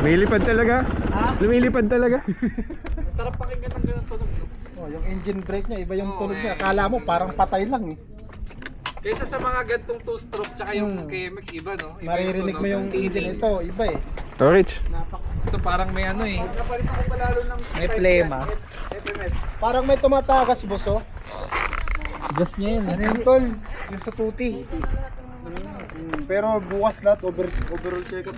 Lumilipad talaga? Lumilipad talaga? Sarap pakinggan ng ganun tunog. Oh, yung engine brake niya, iba yung tunog niya. Akala mo parang patay lang eh. Kaysa sa mga gantong 2-stroke tsaka yung KMX iba no? Iba Maririnig mo yung engine ito, iba eh. To Rich. Ito parang may ano eh. May plema. Parang may tumatagas, boss, oh. Gas niya yun. Ano yun, tol? Yung sa tuti. Pero bukas lahat, overall check-up.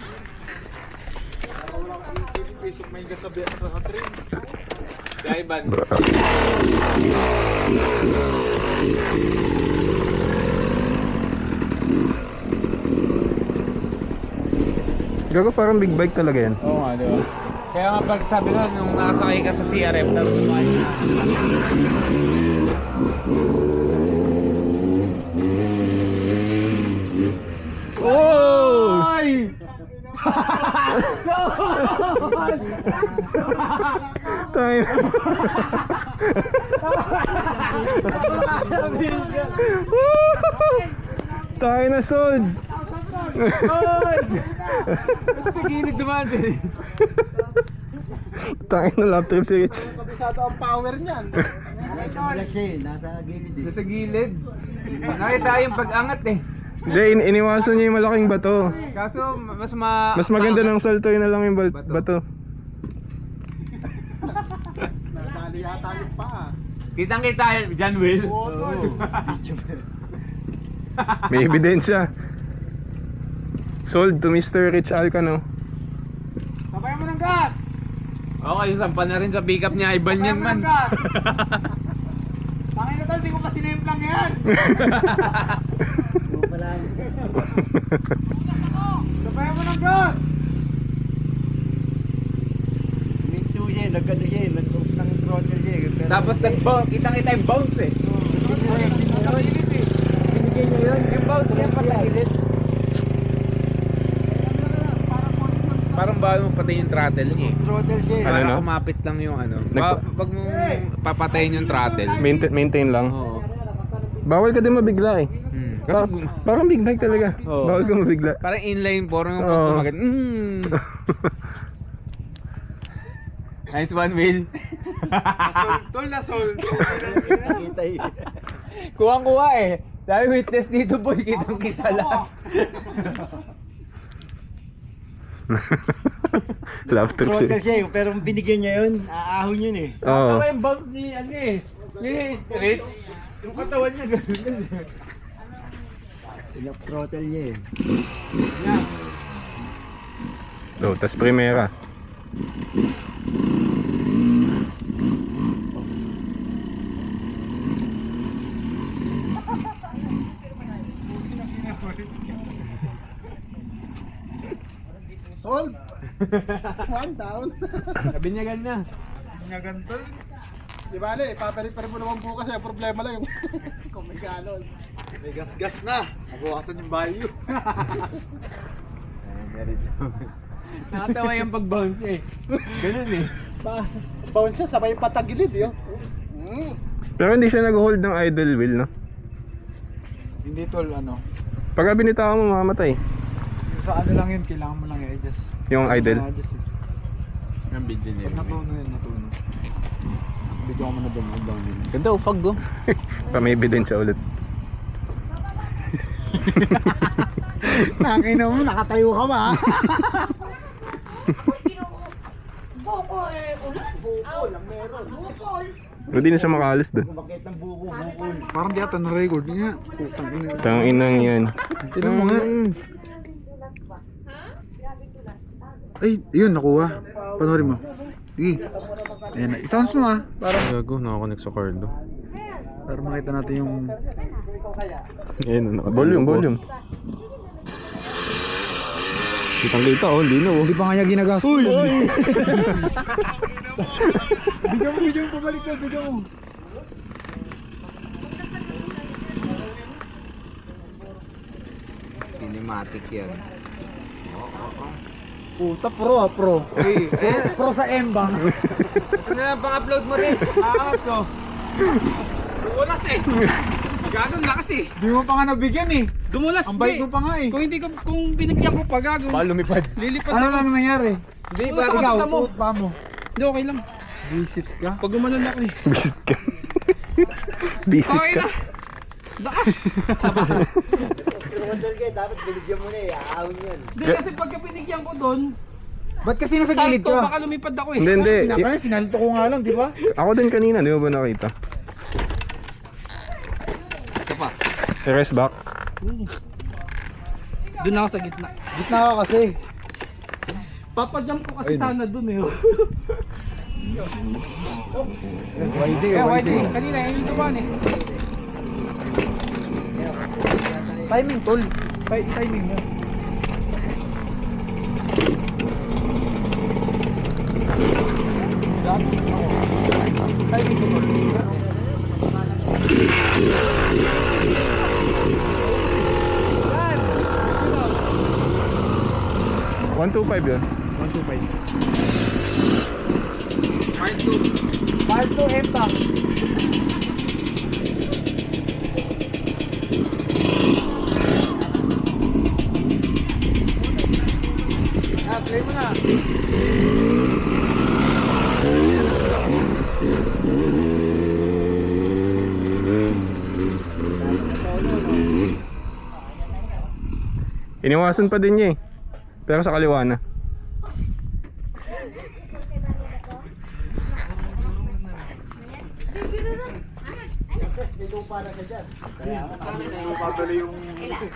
Para wala kang isip may gas sa train. Gaiban. Gago, parang big bike talaga yan. Oo nga, di ba? Kaya nga pag sabi na, nung nakasakay ka sa CRF, tapos kumain na. Oh! Tayo. Tayo na sold. Sa gilid dumaan siya. Tayo na lap trip si Rich. Kabisado ang power niyan. Nasa gilid. Nakita yung pag-angat eh. Hindi, iniwasan niya yung malaking bato. Kaso, Mas maganda ng saltoy na lang yung bato. Nadali yata yung paa. Kitang-kita yan, John Will. May ebidensya. Sold to Mr. Rich Alcano. Sabayan mo ng gas! Okay, sampa na rin sa pick-up niya, Iban yan man. Tangin na tol, di ko pa sinemplang yan! Sabayan mo ng gas! Minto siya, nagkano siya, nag-ng throttle siya. Tapos kitang-kita yung bounce eh. Nakailit eh. Binigay niya yun. Yung bounce niya patahilid. Parang bago mo patayin yung throttle niya eh. Throttle siya eh. Ano, Para no? kumapit lang yung ano. Nagpa- Pag mo papatayin yung throttle. Maintain lang. Oo. Bawal ka din mabigla eh. Kasi Parang big bike talaga. Oo. Bawal ka mabigla. parang inline 4 yung Oo. pag kumagat. Nice one, Will. Tol na sold. Nakita eh. Kuwang-kuha eh. Dahil witness dito boy, kitang-kita lang. Love trip si. Throttle siya eh, pero binigyan niya yun, aahon yun eh. Oo. Saka yung bounce ni ano eh. Ni Rich. Yung katawan niya gano'n. Pinap-throttle niya eh. Lotus Primera. Solve. One down. Kabinyagan na. Binyagan tol. Di bale, ipapalit pa rin mo naman bukas eh. Problema lang yung kung may galon. May gas-gas na. Nabukasan yung value. Nakatawa yung pag-bounce eh. Ganun eh. Bounce siya, sabay patagilid yun. Pero hindi siya nag-hold ng idle wheel, no? Hindi tol, ano. Pagka binitawan mo, mamamatay. Sa ano lang yun, kailangan mo lang i-adjust. Yung idle. I-adjust eh. Yung video niya. Pag natuno yun, natuno. Video ko muna doon, down yun. Ganda ufag go. Pa-maybe din siya ulit. Nakakina mo, nakatayo ka ba? Bukol, ulan, bukol. Ang meron. Bukol. Pero di na siya makaalis doon. Parang di ata na-record niya. Putang ina. Tanginang yan. Tinan mo nga. Ay, yun, nakuha. Panoorin mo. Sige. Ayan na. I-sounds mo ah. Gago, nakakonect sa cardo. Para makita natin yung... Ayan, volume. Kitang-kita, oh, linaw. Hindi pa nga niya ginagas. Uy! Video mo, pabalik ka, video mo. Cinematic yan. Puta, pro ah, pro. Pro sa M-Bang. Ito na lang pang-upload mo rin. Aas oh. Dumulas eh. Gagawin lakas eh. Di mo pa nga nabigyan eh. Dumulas. Ang bait mo pa nga eh. Kung binigyan ko pa gagawin. Lumipad. Lilipad Ano ako. lang nangyari? Hindi, Ikaw, basta mo. tuot pa mo. Hindi, okay lang. Visit ka? Pag gumanon ako eh. Visit ka. Visit Okay ka. na. Lakas. Dapat binigyan mo na eh. Aawin yan. Hindi kasi pagka binigyan ko doon, Ba't kasi nasa gilid salto, ka? baka lumipad ako eh. Hindi. Sinalto ko nga lang, di ba? Ako din kanina, di mo ba nakita? Rest back. Doon ako sa gitna. Gitna ka kasi. Papadjump ko kasi sana doon eh. YD, YD. Kanina, yung tuban eh. Timing, tol. Timing mo. Timing mo, tol. 125 yun. 125. Part 2 M-Bang. Play mo na. Iniwasan pa din niya eh. Pero sa kaliwa na.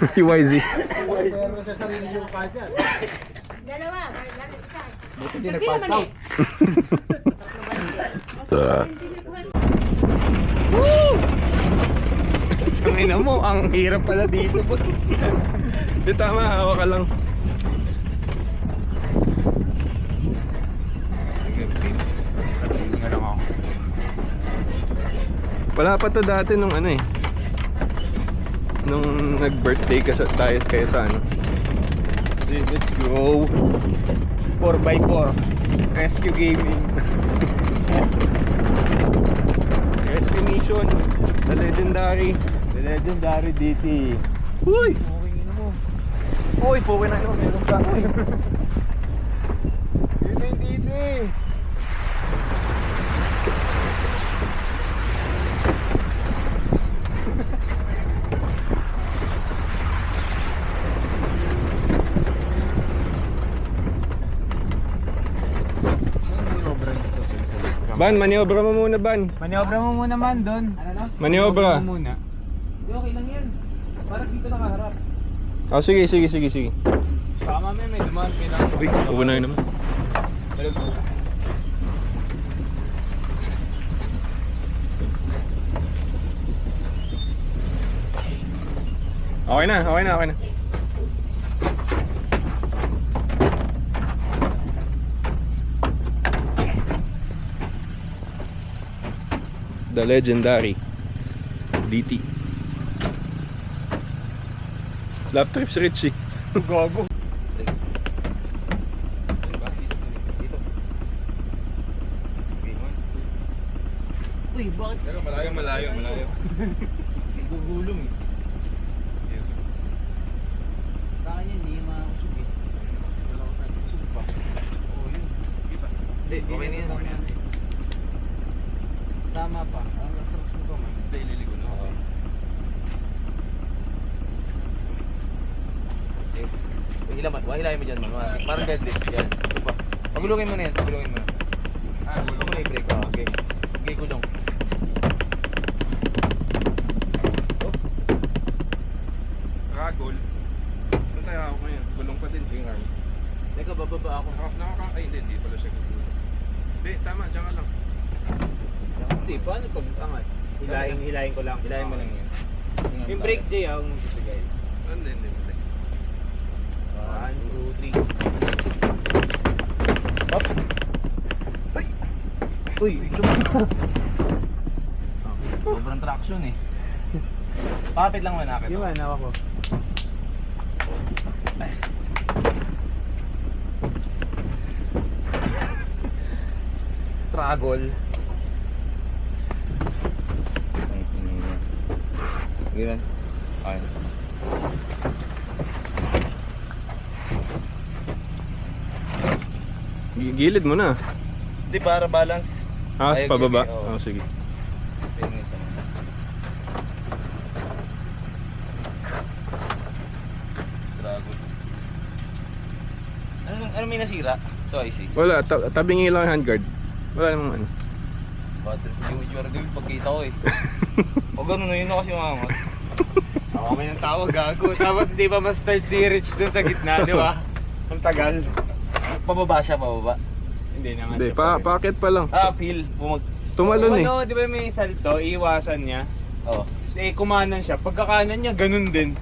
Si YZ. Meron sa sarili yung pa dyan. Dalawa. Buti hindi nag-parts out. Tangina mo, ang hirap pala dito po. Di tama, hawa ka lang. Wala pa to dati nung ano eh. Nung nag-birthday ka tayo kayo sa ano. Let's go. 4x4. Rescue gaming. Rescue mission. The legendary. The legendary DT. Uy! Uy, puwi na yun. Meron ka. Dito yung DT. Ban, maniobra mo muna, Ban. Maniobra mo muna man doon. Ano? Maniobra. Muna. Okay lang yan. Parang dito nakaharap. Oh, sige. Baka mamaya may dumaan kailangan. Uy, ubunahin naman. Okay na. The legendary DT. Lap trip si Richie. Gago. Uy, bakit? Pero malayo. Gugulong eh. Sa akin yan, hindi yung makusog eh. Kusog pa. Oo, yun. Hindi, okay na yan. Tama pa. Ang atras mo pa man. Hindi, ililigo na. Oo. Hilahin mo dyan man. Parang deadlift. Yan. Ito pa. Pagulungin mo na yan. Pagulungin mo na. Gulong mo na i-break. Okay. Okay, gulong. Struggle. Saan tayo ako ngayon? Gulong pa din, swing arm. Teka, bababa ako. Ay, hindi pala siya gulong. Hindi, tama, dyan ka lang. Hindi, paano pag angat? Hilahin ko lang. Hilahin mo lang yan. Yung brake day ang sisigay. Hindi. 1, 2, 3. Up. Uy, sobrang traction eh. Pakapit lang manakit. Yung ano ako. Struggle. Ganyan. Okay. Gilid mo na. Hindi, para balance. Ah, Ay, pababa? okay, oo. Oh, sige. Tingin sa mga. Struggle. Ano may nasira? So, I see. Wala, tabingi lang yung handguard. Wala namang ano. Battle sa yung itsura gawin pagkita ko eh. O ganun na yun ako kasi mamangat. Ako may ng tawag gago. Tapos hindi pa ma-start ni Rich dun sa gitna, di ba? Ang tagal. Pababa siya, pababa. Hindi naman. Hindi, packet pa lang. Ah, peel. Tumalon eh. Ano, di ba may salto, iiwasan niya. Oh. Kumanan siya. Pagkakanan niya, ganun din.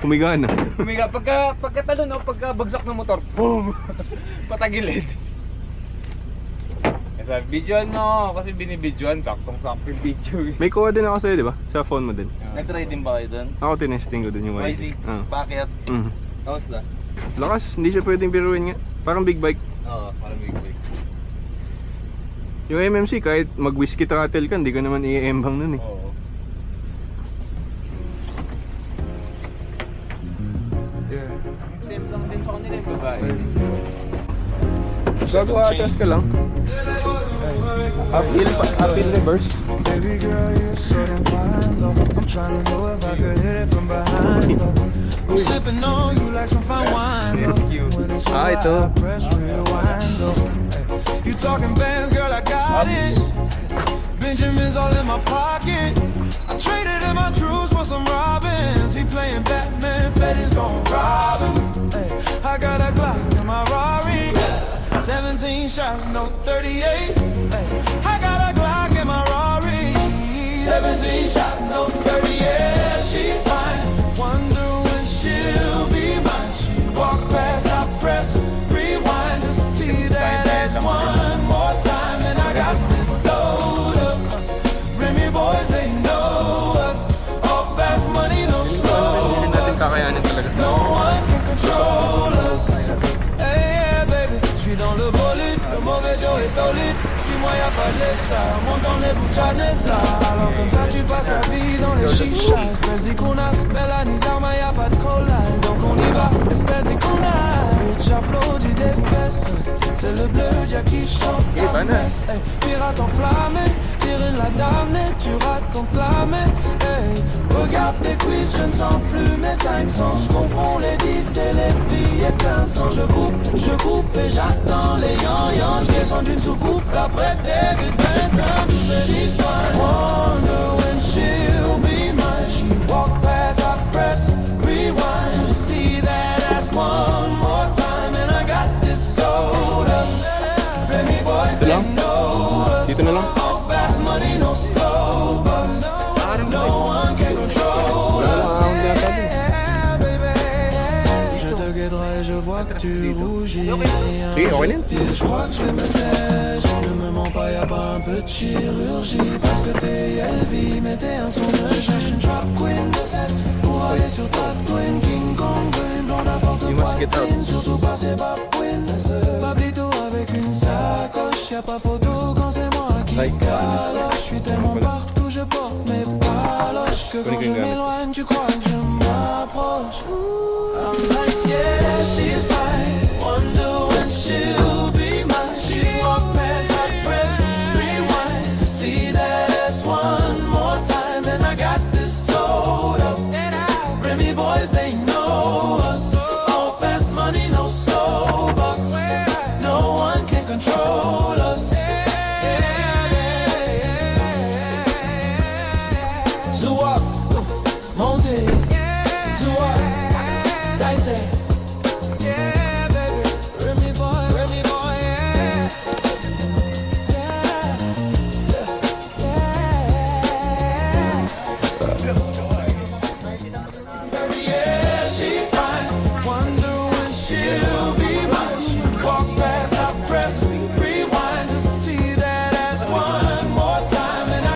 Tumiga na. Umiga, pagkatalo no, pagkabagsak ng motor, boom! Patagilid. Kasi videoan no, kasi binibidyoan, saktong-sakto yung video eh. May kuha din ako sa'yo, di ba? Sa phone mo din. Nag-try din ba kayo doon? Ako tinesting ko din yung YZ? Ah. Bakit? Mhm. Kamusta? Lakas, hindi siya pwedeng biruin nga. Parang big bike. Oo, parang big. Yung MMC, kahit mag-whiskey throttle ka, hindi ka naman i-embang nun eh. Oo. Same lang din sa kanila yung babae. Gago atras ka lang. Uphill reverse. Baby girl, you're so damn fine, though. I'm trying to know if I could hit it from behind, though. I'm sipping on you like some fine wine, though. It's cute. When it's Ah, ito. I press rewind, though. Hey, you talking bands, girl, I got it. Benjamin's all in my pocket. I traded in my truths for some robins. He playing Batman, Fetty's gon' rob him. Hey, I got a Glock in my Rari. 17 shots, no 38. Hey, I got a Glock in my Rari. 17 shots, no 38. She fine. Wonder when she'll be mine. She walk past, I press rewind to see that ass one more time. And I got this soda. Remy boys, they know us. All fast money, no slow. Hindi natin kakayanin talaga. No one can control us. Hey, yeah, baby. Je suis dans le bolide, le mauvais Joe est solide. Suis-moi, y'a pas d'extra. Monte dans les buchanetta. Alors comme ça, tu passes la vie dans les chichas. Espèce d'icônas, belle anisama, y'a pas de cola. Donc on y va, espèce d'icônas. J'applaudis des fesses. C'est le bleu, Jack qui chante. Hey, pirate enflammé, tire la dame, tu rates ton clamé. Hey, regarde tes cuisses, je ne sens plus mes 500. Je confonds les 10 et les billets de 500. Je coupe et j'attends les yan-yan. Je descends d'une soucoupe après David Vincent. She's fine. Wonder when she press rewind to see that ass one more time. And I got this soda. Baby boys, Ito lang? they know us. Dito na lang? All fast money, no slow buzz. No one can control us. Yeah, baby. Je te guiderai, je vois que tu rougis. Sige, okay na yun. Je crois que je vais me taire. Ne me mens pas, y'a pas un peu de chirurgie. Parce que t'es Elvie, mais t'es un son de cherche une trap queen. Pour aller sur ta twin, King Kong, une blonde à forte You must get out. poitrine. Surtout pas c'est babouine. Pablito avec une sacoche. Y'a pas photo quand c'est moi qui Like, galoche. Je suis tellement partout, je porte mes paloches. Que quand je m'éloigne, tu crois que je m'approche. I'm like, yeah,